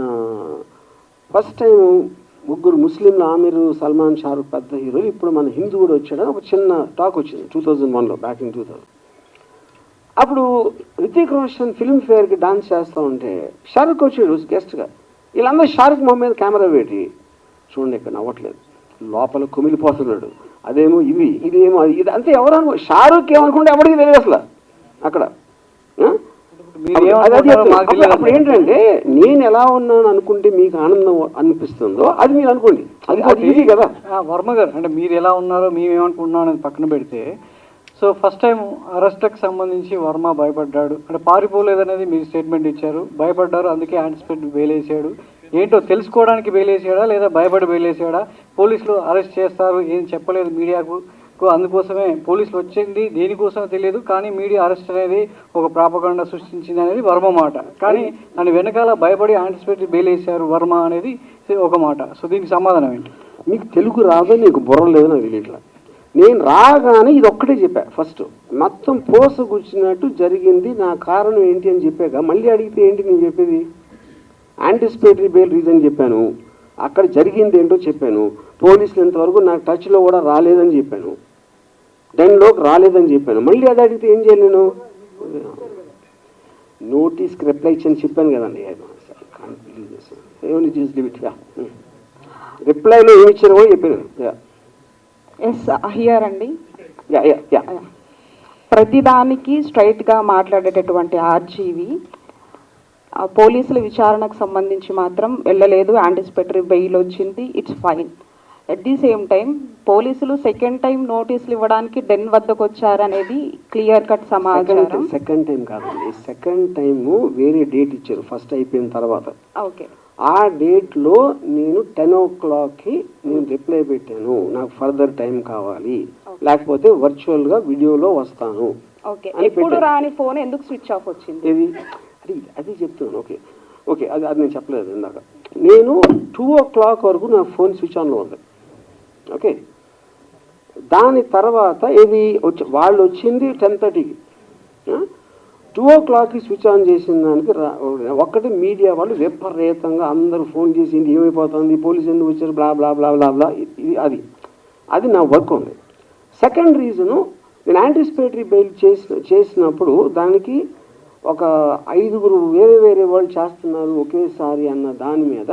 ఫస్ట్ టైం ముగ్గురు ముస్లింలు, ఆమిర్, సల్మాన్, షారుఖ్ పెద్ద హీరోలు, ఇప్పుడు మన హిందూ కూడా వచ్చాడని ఒక చిన్న టాక్ వచ్చింది 2001లో, బ్యాక్ ఇన్ 2000. అప్పుడు రితిక్ రోషన్ ఫిల్మ్ఫేర్కి డాన్స్ చేస్తూ ఉంటే షారుఖ్ వచ్చాడు గెస్ట్గా. వీళ్ళందరూ షారుఖ్ మొహం మీద కెమెరా పెట్టి చూడండి ఇక్కడ నవ్వట్లేదు, లోపల కుమిలిపోతున్నాడు, అదేమో ఇదేమో ఇది అంతే. ఎవరు షారుఖ్ ఏమనుకుంటే ఎవరికి తెలియదు అసలు అక్కడ. అప్పుడు ఏంటంటే నేను ఎలా ఉన్నాను అనుకుంటే మీకు ఆనందం అనిపిస్తుందో అది మీరు అనుకోండి, అది ఈజీ కదా.
వర్మ గారు, అంటే మీరు ఎలా ఉన్నారో మేమేమనుకుంటున్నాం అనేది పక్కన పెడితే, సో ఫస్ట్ టైం అరెస్ట్కి సంబంధించి వర్మ భయపడ్డాడు, అంటే పారిపోలేదనేది మీరు స్టేట్మెంట్ ఇచ్చారు. భయపడ్డారు, అందుకే యాంటిసిపేట్ బెయిలేసాడు. ఏంటో తెలుసుకోవడానికి బెయిలేసాడా లేదా భయపడి బెయిలేసాడా? పోలీసులు అరెస్ట్ చేస్తారు ఏం చెప్పలేదు మీడియాకు, అందుకోసమే పోలీసులు వచ్చింది దేనికోసమో తెలియదు, కానీ మీడియా అరెస్ట్ అనేది ఒక ప్రాపగండా సృష్టించింది అనేది వర్మ మాట. కానీ దాని వెనకాల భయపడి యాంటిసిపేట్ బెయిలేసారు వర్మ అనేది ఒక మాట. సో దీనికి సమాధానం ఏంటి?
మీకు తెలుగు రాదో, నీకు బుర్ర లేదు నాకు తెలియట్లా. నేను రాగానే ఇది ఒక్కటే చెప్పా. ఫస్ట్ మొత్తం పోస కూర్చున్నట్టు జరిగింది, నా కారణం ఏంటి అని చెప్పాక మళ్ళీ అడిగితే ఏంటి నేను చెప్పేది? యాంటిసిపేటరీ బెయిల్ రీజన్ చెప్పాను, అక్కడ జరిగింది ఏంటో చెప్పాను, పోలీసులు ఇంతవరకు నాకు టచ్లో కూడా రాలేదని చెప్పాను, డెన్లోకి రాలేదని చెప్పాను. మళ్ళీ అది అడిగితే ఏం చేయాలి? నేను నోటీస్కి రిప్లై ఇచ్చని చెప్పాను కదండి. రిప్లైలో ఏమి ఇచ్చారో కూడా చెప్పాను.
ఎస్ హియర్ అండి. ప్రతిదానికి స్ట్రైట్గా మాట్లాడేటటువంటి ఆర్జీవి పోలీసుల విచారణకు సంబంధించి మాత్రం వెళ్ళలేదు, యాంటిసిపేటరీ బెయిల్ వచ్చింది, it's fine. At the same time పోలీసులు సెకండ్ టైం నోటీసులు ఇవ్వడానికి డెన్ వద్దకు వచ్చారనేది క్లియర్ కట్ సమాచారం.
సెకండ్ టైం కాదండి, సెకండ్ టైము వేరే డేట్ ఇచ్చారు ఫస్ట్ అయిపోయిన తర్వాత.
ఓకే,
ఆ డేట్లో నేను 10 o'clockకి నేను రిప్లై పెట్టాను, నాకు ఫర్దర్ టైం కావాలి, లేకపోతే వర్చువల్గా వీడియోలో వస్తాను.
ఓకే, ఎప్పుడు రాని ఫోన్ ఎందుకు స్విచ్ ఆఫ్ వచ్చింది?
అది చెప్తున్నాను. ఓకే ఓకే, అది నేను చెప్పలేదు ఇందాక. నేను 2 o'clock వరకు నా ఫోన్ స్విచ్ ఆన్లో ఉంది. ఓకే, దాని తర్వాత వాళ్ళు వచ్చింది 10:30కి. 2 o'clockకి స్విచ్ ఆన్ చేసిన దానికి ఒక్కటి మీడియా వాళ్ళు విపరీతంగా అందరూ ఫోన్ చేసింది, ఏమైపోతుంది, పోలీసు ఎందుకు వచ్చారు, బ్లా బ్లా బ్లా బ్లా బ్లా. అది నా వర్క్ ఉంది. సెకండ్ రీజను, నేను యాంటిసిపేటరీ బెయిల్ చేసినప్పుడు దానికి ఒక 5 వేరే వేరే వాళ్ళు చేస్తున్నారు ఒకేసారి అన్న దాని మీద,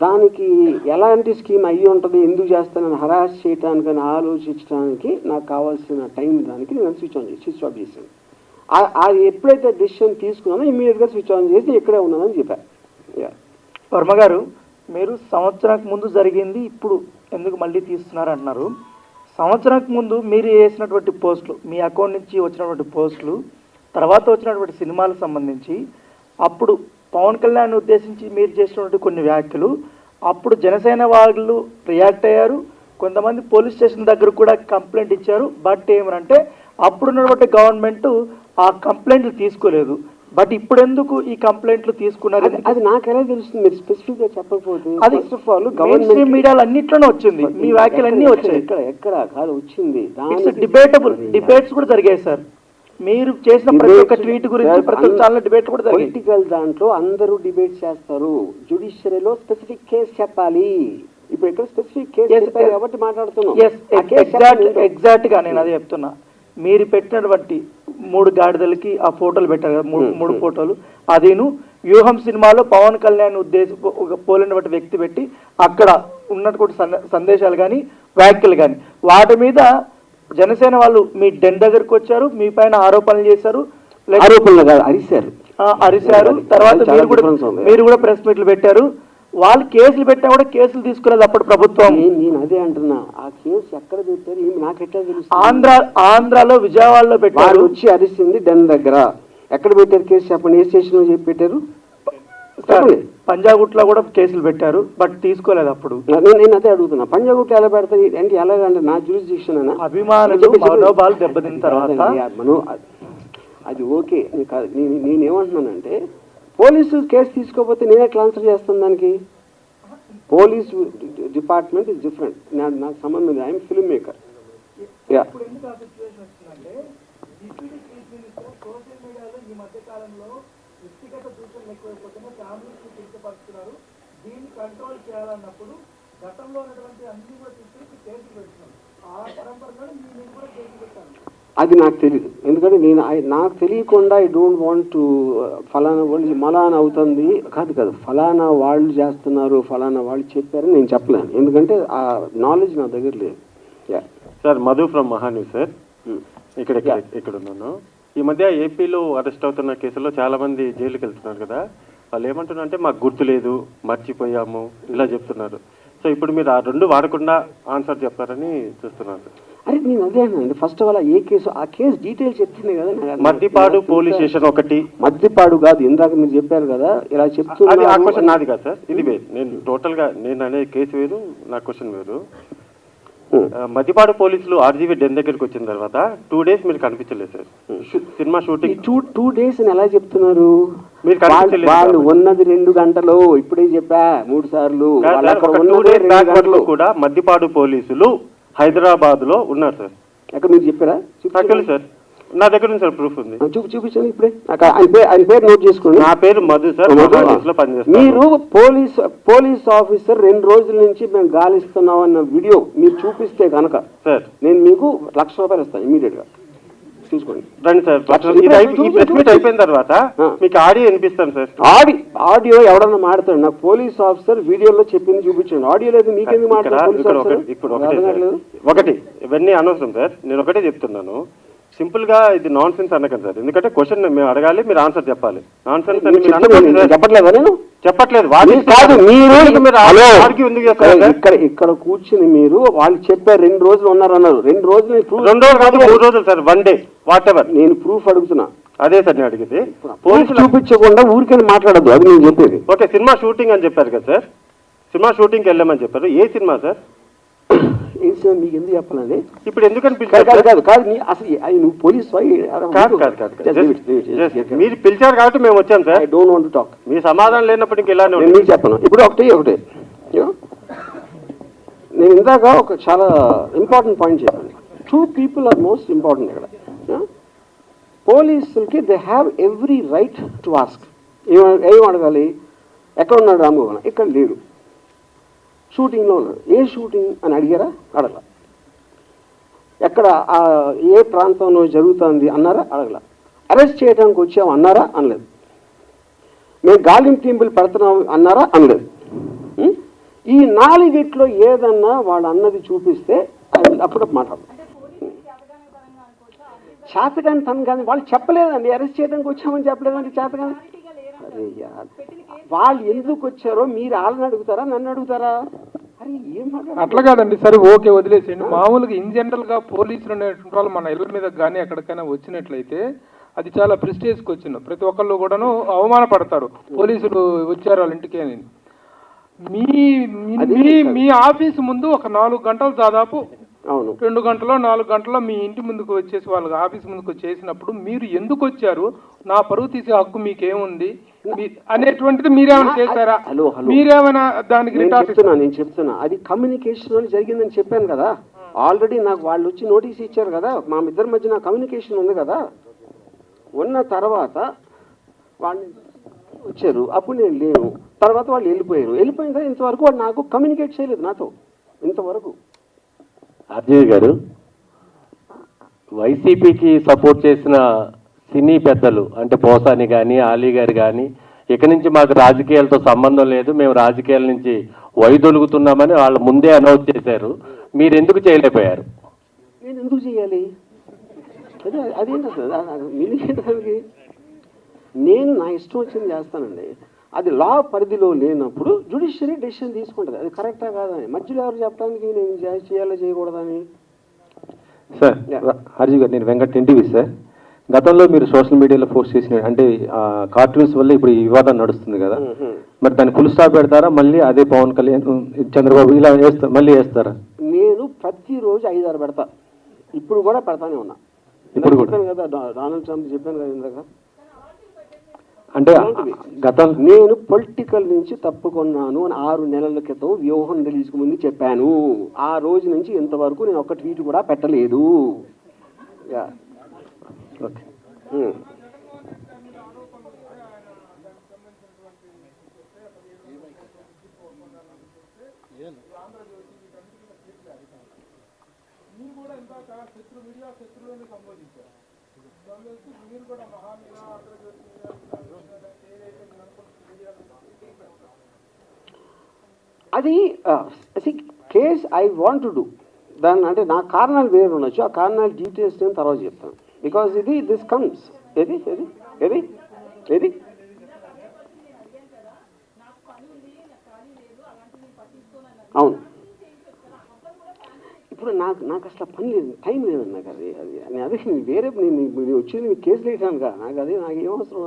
దానికి ఎలాంటి స్కీమ్ అయ్యి ఉంటుంది, ఎందుకు చేస్తానని హరాస్ చేయడానికని ఆలోచించడానికి నాకు కావాల్సిన టైం దానికి నేను స్విచ్ ఆఫ్ చేశాను. అది ఎప్పుడైతే డెసిషన్ తీసుకున్నానో ఇమీడియట్గా స్విచ్ ఆన్ చేసి ఇక్కడే ఉన్నానని చెప్పాను.
వర్మ గారు, మీరు సంవత్సరానికి ముందు జరిగింది ఇప్పుడు ఎందుకు మళ్ళీ తీస్తున్నారు అంటున్నారు. సంవత్సరానికి ముందు మీరు వేసినటువంటి పోస్టులు, మీ అకౌంట్ నుంచి వచ్చినటువంటి పోస్టులు, తర్వాత వచ్చినటువంటి సినిమాలకు సంబంధించి అప్పుడు పవన్ కళ్యాణ్ ఉద్దేశించి మీరు చేసినటువంటి కొన్ని వ్యాఖ్యలు, అప్పుడు జనసేన వాళ్ళు రియాక్ట్ అయ్యారు, కొంతమంది పోలీస్ స్టేషన్ దగ్గర కూడా కంప్లైంట్ ఇచ్చారు. బట్ ఏమనంటే అప్పుడున్నటువంటి గవర్నమెంట్ ఆ కంప్లైంట్లు తీసుకోలేదు. బట్ ఇప్పుడు ఎందుకు ఈ కంప్లైంట్లు తీసుకున్నారు?
అది నాకెలా తెలుస్తుంది? మీరు స్పెసిఫిక్ గా చెప్పకపోతే.
అది ఫస్ట్ ఆఫ్ ఆల్ గవర్నమెంట్ మీడియాలో అన్నిట్లోనే వచ్చింది, మీ వ్యాఖ్యలు అన్నీ వచ్చాయి.
ఎక్కడ కాదు వచ్చింది,
డిబేటబుల్ డిబేట్స్ కూడా జరిగాయి సార్. మీరు చేసిన ప్రతి ఒక్క ట్వీట్ గురించి ప్రతి ఒక్క ఛానల్ డిబేట్ కూడా జరిగాయి.
పొలిటికల్ దాంట్లో అందరూ డిబేట్ చేస్తారు, జ్యుడిషియరీలో స్పెసిఫిక్ కేసు చెప్పాలి. ఇప్పుడు ఇక్కడ స్పెసిఫిక్ కేసు కాబట్టి మాట్లాడుతున్నాం.
ఎగ్జాక్ట్ గా నేను అదే చెప్తున్నా. మీరు పెట్టినటువంటి 3 గాడిదలకి ఆ ఫోటోలు పెట్టారు కదా, 3 ఫోటోలు, అదేను వ్యూహం సినిమాలో పవన్ కళ్యాణ్ ఒక పోలినటువంటి వ్యక్తి పెట్టి అక్కడ ఉన్నటువంటి సందేశాలు కానీ వ్యాఖ్యలు కానీ వాటి మీద జనసేన వాళ్ళు మీ డెన్ దగ్గరికి వచ్చారు, మీ పైన ఆరోపణలు చేశారు,
ఆరోపణలు కాదు, అరిశారు.
అరిశారు. తర్వాత
చాలా difference ఉంది.
మీరు కూడా ప్రెస్ మీట్లు పెట్టారు. వాళ్ళు కేసులు పెట్టా కూడా కేసులు తీసుకునేది అప్పుడు ప్రభుత్వం.
నేను అదే అంటున్నా, ఆ కేసు ఎక్కడ పెట్టారు ఏమి నాకు ఎట్లా తెలుసు?
ఆంధ్రాలో విజయవాడలో పెట్టారు.
వాళ్ళు వచ్చి అరిసింది డెన్ దగ్గర. ఎక్కడ పెట్టారు కేసు చెప్పండి, ఏ స్టేషన్ చెప్పి పెట్టారు?
పంజాగుట్లో కూడా కేసులు పెట్టారు, బట్ తీసుకోలేదు అప్పుడు.
నేను అదే అడుగుతున్నా, పంజాగుట్లో ఎలా పెడతారు అంటే ఎలాగంటే నా జ్యూరిస్డిక్షన్ అయినా
అభిమానులు మనోభావాలు దెబ్బతిన్న తర్వాత
అది ఓకే కాదు. నేనేమంటున్నానంటే పోలీసు కేసు తీసుకోకపోతే నేనే ట్రాన్స్ఫర్ చేస్తాను దానికి. Police department is different. నాకు సంబంధం లేదు. I'm film maker. యా అది నాకు తెలియదు. ఎందుకంటే నాకు తెలియకుండా ఐ డోంట్ వాంట్ టు ఫలానా వాళ్ళు మలానా అవుతుంది కాదు ఫలానా వాళ్ళు చేస్తున్నారు, ఫలానా వాళ్ళు చెప్పారని నేను చెప్పలేను. ఎందుకంటే ఆ నాలెడ్జ్ నా దగ్గర లేదు.
Sir, Madhu from Maha News sir. ఇక్కడ ఉన్నాను. ఈ మధ్య ఏపీలో అరెస్ట్ అవుతున్న కేసుల్లో చాలా మంది జైలుకి వెళ్తున్నారు కదా. వాళ్ళు ఏమంటున్నారు అంటే మాకు గుర్తు లేదు, మర్చిపోయాము, ఇలా చెప్తున్నారు. సో ఇప్పుడు మీరు ఆ రెండు వాడకుండా ఆన్సర్ చెప్తారని చూస్తున్నారు.
అరే నేను అదే అన్నానండి. First of all a case, ఆ కేసు డీటెయిల్స్ చెప్తుంది కదా.
మద్దిపాడు పోలీస్ స్టేషన్ ఒకటి.
మద్దిపాడు కాదు, ఇందాక మీరు చెప్పారు కదా ఇలా చెప్తున్నారు.
ఆ క్వశ్చన్ నాది కాదు సార్, ఇది వేరు. నేను టోటల్ గా నేను అనే కేసు వేరు, నా క్వశ్చన్ వేరు. మద్దిపాడు పోలీసులు ఆర్జీవీ డెన్ దగ్గరికి వచ్చిన తర్వాత 2 days మీరు కనిపించలేదు సార్. సినిమా షూటింగ్
2 days అని ఎలా చెప్తున్నారు?
మీరు కనిపించలేదు.
వాళ్ళు ఉన్నది 2 గంటలు. ఇప్పుడే చెప్పా 3 సార్లు.
2 days బ్యాక్ వరకు కూడా మద్దిపాడు పోలీసులు హైదరాబాద్ లో ఉన్నారు సార్.
ఎక్కడ మీరు చెప్పారా?
యాక్చువల్లీ సార్ నా దగ్గర ఉంది సార్, ప్రూఫ్ ఉంది.
చూపించండి ఇప్పుడే. ఆయన పేరు నోట్ చేసుకోండి.
నా పేరు మధు సార్, లో పనిచేస్తాను.
మీరు పోలీస్ ఆఫీసర్ 2 రోజుల నుంచి మేము గాలిస్తున్నాం అన్న వీడియో మీరు చూపిస్తే కనుక సార్ నేను మీకు ₹1,00,000 ఇస్తాను ఇమీడియట్ గా. చూసుకోండి.
రండి సార్. ఈ ప్రెస్ మీట్ అయిపోయిన తర్వాత మీకు ఆడియో వినిపిస్తాను సార్.
ఆడియో ఎవడన్నా మాడతాడు. నాకు పోలీస్ ఆఫీసర్ వీడియోలో చెప్పింది చూపించండి. ఆడియో లేదు మీకెందుకు మాట్లాడారు?
ఇప్పుడు ఒకటి ఇవన్నీ అనవసరం సార్. నేను ఒకటే చెప్తున్నాను, సింపుల్ గా ఇది నాన్ సెన్స్ అనకండి సార్. ఎందుకంటే క్వశ్చన్ మేము అడగాలి, మీరు ఆన్సర్ చెప్పాలి. నాన్ సెన్స్ అని
చెప్పట్లేదా? నేను
చెప్పట్లేదు.
కాదు,
మీరు
ఇక్కడ కూర్చుని మీరు వాళ్ళు చెప్పారు 2 రోజులు ఉన్నారన్నారు. 2 రోజులు
2 రోజులు కాదు, 3 రోజులు సార్, 1 day వాట్ ఎవర్.
నేను ప్రూఫ్ అడుగుతున్నా.
అదే సార్ నేను అడిగింది.
పోలీసులు చూపించకుండా ఊరికని మాట్లాడద్దు, అది నేను చెప్పేది.
ఓకే, సినిమా షూటింగ్ అని చెప్పారు కదా సార్. సినిమా షూటింగ్కి వెళ్ళామని చెప్పారు. ఏ సినిమా సార్?
ఏం సినిమా మీకు ఎందుకు చెప్పాలండి?
ఇప్పుడు ఎందుకని
అసలు నువ్వు పోలీస్
మీరు పిలిచారు కాబట్టి మేము వచ్చాం sir.
I don't want to talk.
మీ సమాధానం లేనప్పుడు ఇంక ఇలానే
నేను చెప్పను. ఇప్పుడు ఒకటే నేను ఇందాక ఒక చాలా ఇంపార్టెంట్ పాయింట్ చెప్పాను. 2 people ఆర్ మోస్ట్ ఇంపార్టెంట్ ఇక్కడ. పోలీసులకి they have every right to ask. ఏం అడగాలి? ఎక్కడ ఉన్నాడు రామగోపాల్? ఇక్కడ లేడు, షూటింగ్లో ఉన్నాడు. ఏ షూటింగ్ అని అడిగారా? అడగల. ఎక్కడ ఏ ప్రాంతంలో జరుగుతుంది అన్నారా? అడగల. అరెస్ట్ చేయడానికి వచ్చాము అన్నారా? అనలేదు. మేము గాలింపు పెడుతున్నాం అన్నారా? అనలేదు. ఈ 4 ఏదన్నా వాళ్ళు అన్నది చూపిస్తే అప్పుడప్పుడు మాట్లాడతాం. చేతగాని తను కానీ వాళ్ళు చెప్పలేదండి. అరెస్ట్ చేయడానికి వచ్చామని చెప్పలేదండి. చేతగాని అరే వాళ్ళు ఎందుకు వచ్చారో మీరు వాళ్ళని అడుగుతారా, నన్ను అడుగుతారా? అరే ఏం
అట్లా కాదండి. సరే ఓకే, వదిలేసేయండి. మామూలుగా ఇన్ జనరల్ గా పోలీసులు అనేటువంటి వాళ్ళు మన ఇళ్ళ మీద కానీ ఎక్కడికైనా వచ్చినట్లయితే అది చాలా ప్రెస్టేజ్ క్వశ్చన్. ప్రతి ఒక్కళ్ళు కూడాను అవమానపడతారు, పోలీసులు వచ్చారు వాళ్ళ ఇంటికి అని. మీ ఆఫీసు ముందు ఒక 4 గంటలు దాదాపు 2 గంటలో 4 గంటలో మీ ఇంటి ముందుకు వచ్చేసి వాళ్ళ ఆఫీస్ ముందుకు వచ్చేసినప్పుడు మీరు ఎందుకు వచ్చారు, నా పరువు తీసే హక్కు మీకేముంది అనేటువంటిది మీరేమైనా చేశారా? మీరేమైనా దానికి
నేను చెప్తున్నా అది కమ్యూనికేషన్ జరిగిందని చెప్పాను కదా. ఆల్రెడీ నాకు వాళ్ళు వచ్చి నోటీస్ ఇచ్చారు కదా. మా ఇద్దరి మధ్య కమ్యూనికేషన్ ఉంది కదా. ఉన్న తర్వాత వాళ్ళు వచ్చారు, అప్పుడు నేను లేను. తర్వాత వాళ్ళు వెళ్ళిపోయారు. వెళ్ళిపోయిన తర్వాత ఇంతవరకు వాళ్ళు నాకు కమ్యూనికేట్ చేయలేదు నాతో ఇంతవరకు.
ఆర్జీవి గారు, వైసీపీకి సపోర్ట్ చేసిన సినీ పెద్దలు అంటే పోసాని కానీ ఆలీ గారు కానీ ఇక నుంచి మాకు రాజకీయాలతో సంబంధం లేదు, మేము రాజకీయాల నుంచి వైదొలుగుతున్నామని వాళ్ళు ముందే అనౌన్స్ చేశారు. మీరు ఎందుకు చేయలేకపోయారు?
నేను ఎందుకు చేయాలి? అదేంటి అసలు మీనింగ్ ఏంటి దానికి? నేను నా ఇష్టం వచ్చింది చేస్తానండి. అది లా పరిధిలో లేనప్పుడు జ్యుడిషియరీ డెసిషన్ తీసుకుంటుంది, అది కరెక్టా కాదని. మధ్యలో ఎవరు చెప్పడానికి నేను చేయాలో చేయకూడదని.
సార్ హర్జీ గారు, నేను వెంకట్ ఎన్టీవీ సార్. గతంలో మీరు సోషల్ మీడియాలో పోస్ట్ చేసిన అంటే కార్టూన్స్ వల్ల ఇప్పుడు ఈ వివాదం నడుస్తుంది కదా, మరి దాన్ని ఫుల్ స్టాప్ పెడతారా? మళ్ళీ అదే పవన్ కళ్యాణ్ చంద్రబాబు ఇలా మళ్ళీ వేస్తారా?
నేను ప్రతిరోజు 5-6 పెడతా, ఇప్పుడు కూడా పెడతానే ఉన్నా. ఇప్పుడు చెప్పాను కదా, డొనాల్డ్ ట్రంప్ చెప్పాను కదా ఇందాక.
అంటే గతం
నేను పొలిటికల్ నుంచి తప్పుకున్నాను అని 6 నెలల క్రితం వ్యూహం రిలీజ్కి ముందు చెప్పాను. ఆ రోజు నుంచి ఇంతవరకు నేను ఒక్క ట్వీట్ కూడా పెట్టలేదు.
ఓకే.
అది case I want to do దాన్ని, అంటే నా కారణాలు వేరు ఉండొచ్చు, ఆ కారణాలు డీటెయిల్స్ నేను తర్వాత చెప్తాను. బికాజ్ దిస్ కమ్స్ ఏది ఏది ఏది ఏది అవును. ఇప్పుడు నాకు అసలు పని లేదు, టైం లేదు నాకు. అది వేరే నేను వచ్చేది మీకు కేసులు వేయటాను కదా, నాకు ఏం అవసరం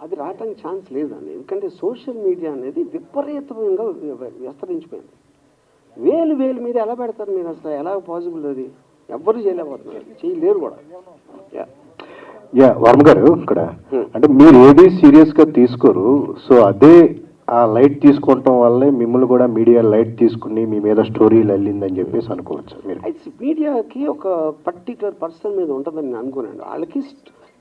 అది రావటానికి ఛాన్స్ లేదండి. ఎందుకంటే సోషల్ మీడియా అనేది విపరీతంగా విస్తరించిపోయింది. వేలు మీద ఎలా పెడతారు మీరు? అసలు ఎలా పాసిబుల్? అది ఎవ్వరు చేయలేకపోతున్నారు, చేయలేరు కూడా.
వర్మ గారు, ఇక్కడ అంటే మీరు ఏది సీరియస్గా తీసుకోరు, సో అదే ఆ లైట్ తీసుకోవటం వల్లే మిమ్మల్ని కూడా మీడియా లైట్ తీసుకుని మీ మీద స్టోరీలు వెళ్ళిందని చెప్పేసి అనుకోవచ్చు మీరు?
మీడియాకి ఒక పర్టికులర్ పర్సన్ మీద ఉంటుందని నేను అనుకోనండి. వాళ్ళకి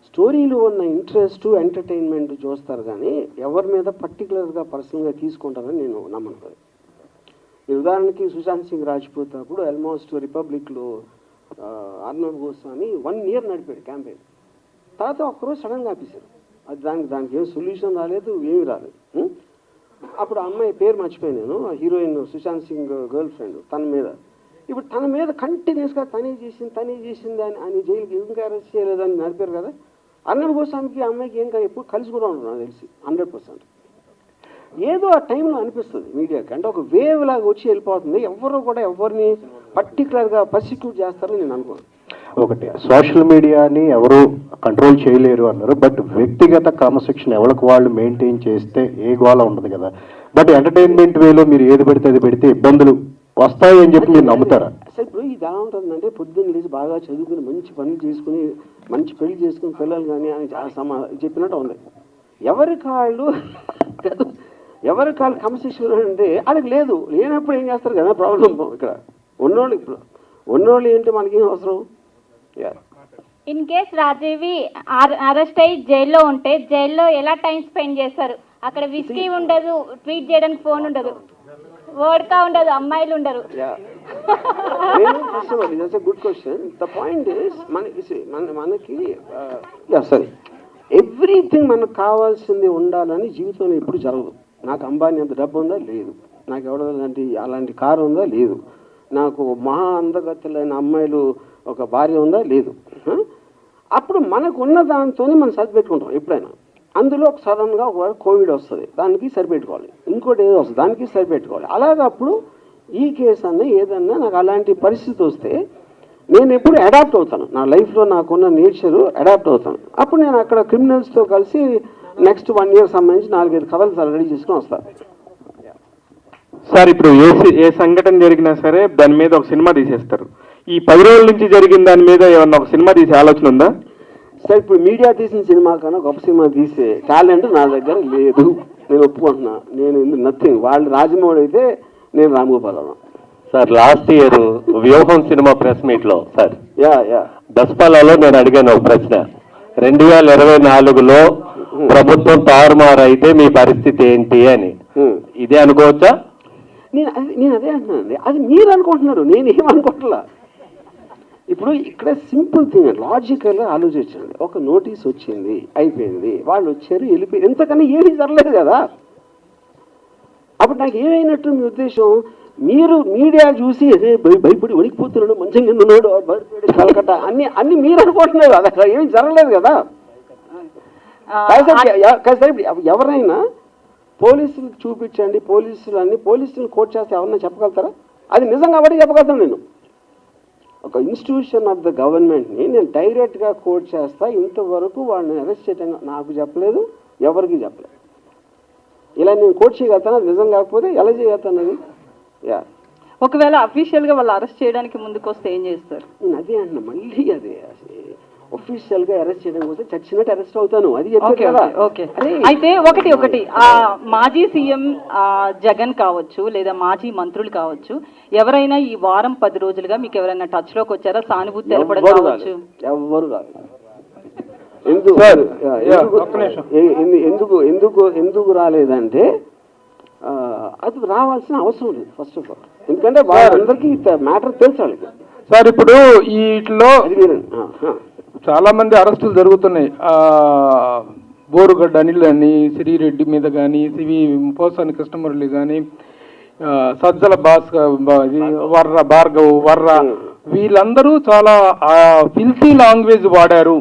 స్టోరీలో ఉన్న ఇంట్రెస్ట్, ఎంటర్టైన్మెంట్ చూస్తారు, కానీ ఎవరి మీద పర్టికులర్గా పర్సనల్గా తీసుకుంటారని నేను నమ్మను. ఉదాహరణకి సుశాంత్ సింగ్ రాజ్పూత్ అప్పుడు ఆల్మోస్ట్ రిపబ్లిక్లో అర్నబ్ గోస్వామి 1 year నడిపాడు క్యాంపెయిన్. తర్వాత ఒక్కరోజు సడన్గా ఆపేశారు. అది దానికి ఏం సొల్యూషన్ రాలేదు, ఏమి రాలేదు. అప్పుడు అమ్మాయి పేరు మర్చిపోయాను నేను, heroine Sushant Singh girlfriend, తన మీద ఇప్పుడు తన మీద కంటిన్యూస్గా తనే చేసింది అని జైలుకి ఇంకా అరెస్ట్ చేయలేదని నడిపారు కదా. అర్నబ్ గోస్వామికి అమ్మాయికి ఏం ఎప్పుడు కలిసి కూడా ఉండదు నాకు తెలిసి 100%. ఏదో ఆ టైంలో అనిపిస్తుంది మీడియాకి, అంటే ఒక వేవ్ లాగా వచ్చి వెళ్ళిపోతుంది. ఎవరు కూడా ఎవరిని పర్టికులర్గా పర్సిక్యూట్ చేస్తారని నేను అనుకోను.
ఒకటి, సోషల్ మీడియాని ఎవరు కంట్రోల్ చేయలేరు అన్నారు, బట్ వ్యక్తిగత క్రమశిక్షణ ఎవరికి వాళ్ళు మెయింటైన్ చేస్తే ఏ గోళ ఉండదు కదా. బట్ ఎంటర్టైన్మెంట్ వేలో మీరు ఏది పెడితే అది పెడితే ఇబ్బందులు వస్తాయి అని చెప్పి మీరు నమ్ముతారా?
అసలు ఇప్పుడు ఇది ఎలా ఉంటుందంటే, పొద్దున్న లేచి బాగా చదువుకుని మంచి పనులు చేసుకుని మంచి పెళ్లి చేసుకుని పిల్లలు కానీ అని చెప్పినట్టు ఉంది. ఎవరి కాళ్ళు క్రమశిక్షణ అంటే వాళ్ళకి లేదు. లేనప్పుడు ఏం చేస్తారు కదా ప్రాబ్లం. ఇక్కడ ఉన్నోళ్ళు ఏంటి మనకేం అవసరం?
ఇన్ కేస్ రాజీవి అరెస్ట్ అయ్యి జైల్లో ఉంటే జైల్లో ఎలా టైం స్పెండ్ చేస్తారు? అక్కడ విస్కీ ఉండదు, ట్వీట్ చేయడానికి ఫోన్ ఉండదు, వోడ్కా ఉండదు, అమ్మాయిలు ఉండరు.
Good question. The point is మనకి సరే, ఎవ్రీథింగ్ మనకు కావాల్సింది ఉండాలని జీవితంలో ఎప్పుడు జరగదు. నాకు అంబానీ అంత డబ్బు ఉందా? లేదు. నాకు అలాంటి కారు ఉందా? లేదు. నాకు మహా అందగతులైన అమ్మాయిలు ఒక భార్య ఉందా? లేదు. అప్పుడు మనకు ఉన్న దాంతో మనం సరిపెట్టుకుంటాం ఎప్పుడైనా. అందులో ఒక సడన్గా ఒకవేళ కోవిడ్ వస్తుంది, దానికి సరిపెట్టుకోవాలి. ఇంకోటి ఏదో వస్తుంది, దానికి సరిపెట్టుకోవాలి. అలాగప్పుడు ఈ కేసు అన్న ఏదన్నా నాకు అలాంటి పరిస్థితి వస్తే నేను ఎప్పుడు అడాప్ట్ అవుతాను. నా లైఫ్లో నాకున్న నేచరు అడాప్ట్ అవుతాను. అప్పుడు నేను అక్కడ క్రిమినల్స్తో కలిసి నెక్స్ట్ 1 year సంబంధించి 4-5 కథలు రెడీ చేసుకుని వస్తాను.
సార్, ఇప్పుడు ఏ సంఘటన జరిగినా సరే దాని మీద ఒక సినిమా తీసేస్తారు. ఈ 10 రోజుల నుంచి జరిగిన దాని మీద ఏమన్నా ఒక సినిమా తీసే ఆలోచన ఉందా?
సార్, ఇప్పుడు మీడియా తీసిన సినిమా కన్నా గొప్ప సినిమా తీసే టాలెంట్ నా దగ్గర లేదు. నేను ఒప్పుకుంటున్నా. నేను నథింగ్. వాళ్ళు రాజమౌళి అయితే నేను రామగోపాలరావు.
సార్, లాస్ట్ ఇయర్ వ్యూహం సినిమా ప్రెస్ మీట్ లో సార్ దసపాలలో నేను అడిగాను ఒక ప్రశ్న. 2024లో ప్రభుత్వం తారుమారు అయితే మీ పరిస్థితి ఏంటి అని. ఇదే అనుకోవచ్చా?
నేను అదే అంటున్నానండి. అది మీరు అనుకుంటున్నారు, నేనేమనుకుంటున్నా. ఇప్పుడు ఇక్కడ సింపుల్ థింగ్, లాజికల్గా ఆలోచించండి. ఒక నోటీస్ వచ్చింది, అయిపోయింది, వాళ్ళు వచ్చారు, వెళ్ళిపోయి, ఎంతకన్నా ఏమీ జరగలేదు కదా. అప్పుడు నాకు ఏమైనట్టు మీ ఉద్దేశం? మీరు మీడియా చూసి అదే భయపడి వణికిపోతున్నాడు, మంచం కింద ఉన్నాడు, కలకట్ట అన్ని మీరు అనుకుంటున్నారు. అది అక్కడ ఏమి జరగలేదు కదా. సరే ఇప్పుడు ఎవరైనా పోలీసులు చూపించండి, పోలీసులు కోట్ చేస్తే ఎవరన్నా చెప్పగలుగుతారా? అది నిజం కాబట్టి చెప్పగలుగుతాను. నేను ఒక ఇన్స్టిట్యూషన్ ఆఫ్ ద గవర్నమెంట్ని నేను డైరెక్ట్గా కోట్ చేస్తా, ఇంతవరకు వాళ్ళని అరెస్ట్ చేయడం నాకు చెప్పలేదు, ఎవరికి చెప్పలేదు. ఇలా నేను కోట్ చేయగలుగుతాను, అది నిజం కాకపోతే ఎలా చేయగలుగుతాను అది?
ఒకవేళ అఫీషియల్గా వాళ్ళు అరెస్ట్ చేయడానికి ముందుకు వస్తే ఏం చేస్తారు?
నేను అదే అంటున్నా, మళ్ళీ అదే ఒఫీషియల్గా అరెస్ట్ చేయడం కోసం చచ్చినట్టు అరెస్ట్ అవుతాను, అది చెప్పారు కదా.
ఓకే, అయితే ఒకటి మాజీ సీఎం జగన్ కావచ్చు, లేదా మాజీ మంత్రులు కావచ్చు, ఎవరైనా ఈ వారం 10 రోజులుగా మీకు ఎవరైనా టచ్ లోకి వచ్చారా? సానుభూతి తెలపడం కావచ్చు?
ఎవ్వరు కాదు. ఎందుకు రాలేదంటే అది రావాల్సిన అవసరం లేదు ఫస్ట్ ఆఫ్ ఆల్. ఎందుకంటే వాళ్ళందరికీ మ్యాటర్ తెలుసు వాళ్ళకి.
సార్ ఇప్పుడు వీటిలో చాలా మంది అరెస్టులు జరుగుతున్నాయి. బోరుగడ్డ అనిల్ అని, సిరిరెడ్డి మీద కానీ, పోసాని కృష్ణమురళి కానీ, సజ్జల భార్గవ్ వర్ర, వీళ్ళందరూ చాలా ఫిల్తీ లాంగ్వేజ్ వాడారు,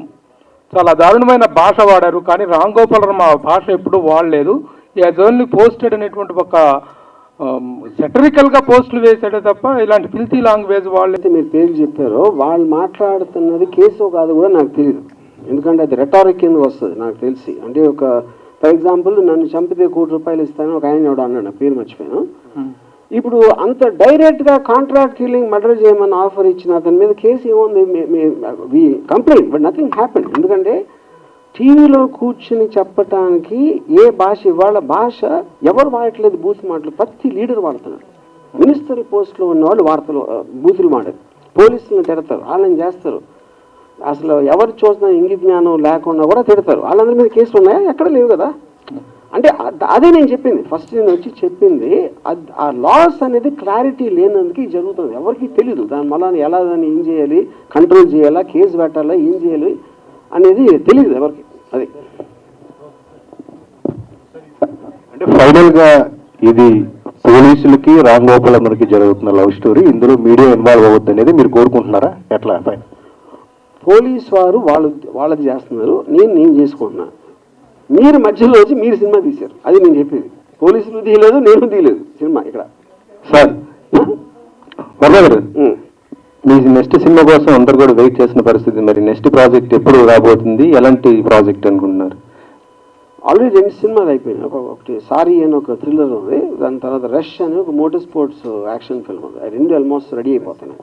చాలా దారుణమైన భాష వాడారు. కానీ రామ్ గోపాల్ వర్మ భాష ఎప్పుడు వాడలేదు. యాజ్ ఓన్లీ పోస్టెడ్ అనేటువంటి ఒక సెటరికల్గా పోస్టులు వేసాడే తప్ప ఇలాంటి ఫిల్తీ లాంగ్వేజ్ వాళ్ళైతే
మీరు పేరు చెప్పారో వాళ్ళు మాట్లాడుతున్నది కేసు కాదు కూడా నాకు తెలియదు. ఎందుకంటే అది రెటారిక్ కింద వస్తుంది నాకు తెలిసి. అంటే ఒక ఫర్ ఎగ్జాంపుల్ నన్ను చంపితే ₹1,00,00,000 ఇస్తాను ఒక ఆయన ఎవడో అన్నాడు, నా పేరు మర్చిపోయాను. ఇప్పుడు అంత డైరెక్ట్గా కాంట్రాక్ట్ కిల్లింగ్ మర్డర్ చేయమని ఆఫర్ ఇచ్చిన అతని మీద కేసు ఏముంది? Complaint but nothing happen. ఎందుకంటే టీవీలో కూర్చుని చెప్పటానికి ఏ భాష, ఇవాళ భాష ఎవరు వాడట్లేదు, బూత్ మాటలు ప్రతి లీడర్ వాడుతున్నారు. మినిస్టర్ పోస్ట్లో ఉన్నవాళ్ళు వార్తలు బూతులు మాట్లాడు, పోలీసులను తిడతారు, వాళ్ళని చేస్తారు. అసలు ఎవరు చూసినా ఇంగిత జ్ఞానం లేకుండా కూడా తిడతారు. వాళ్ళందరి మీద కేసులు ఉన్నాయా? ఎక్కడ లేవు కదా. అంటే అదే నేను చెప్పింది ఫస్ట్, నేను వచ్చి చెప్పింది ఆ లాస్ అనేది క్లారిటీ లేనందుకు ఇది జరుగుతుంది. ఎవరికి తెలియదు దాని వల్ల ఎలా దాన్ని ఏం చేయాలి, కంట్రోల్ చేయాలా, కేసు పెట్టాలా, ఏం చేయాలి అనేది తెలియదు ఎవరికి. అది
అంటే ఫైనల్ గా ఇది పోలీసులకి రామ్ గోపాల్ వర్మకి జరుగుతున్న లవ్ స్టోరీ, ఇందులో మీడియా ఇన్వాల్వ్ అవ్వద్దు అనేది మీరు కోరుకుంటున్నారా? ఎట్లా?
పోలీస్ వారు వాళ్ళది చేస్తున్నారు, నేను చేసుకుంటున్నాను. మీరు మధ్యలో వచ్చి మీరు సినిమా తీశారు, అది నేను చెప్పేది. పోలీసులు తీయలేదు, నేను తీయలేదు సినిమా ఇక్కడ.
సార్ వర్మ గారు, మీ నెక్స్ట్ సినిమా కోసం అందరు కూడా వెయిట్ చేసిన పరిస్థితి. మరి నెక్స్ట్ ప్రాజెక్ట్ ఎప్పుడు రాబోతుంది? ఎలాంటి ప్రాజెక్ట్ అనుకుంటున్నారు?
ఆల్రెడీ 2 సినిమాలు అయిపోయినాయి. ఒకటి సారీ అని ఒక థ్రిల్లర్ ఉంది, దాని తర్వాత రష్ అని ఒక మోటార్ స్పోర్ట్స్ యాక్షన్ ఫిల్మ్ ఉంది. 2 ఆల్మోస్ట్ రెడీ అయిపోతున్నాయి.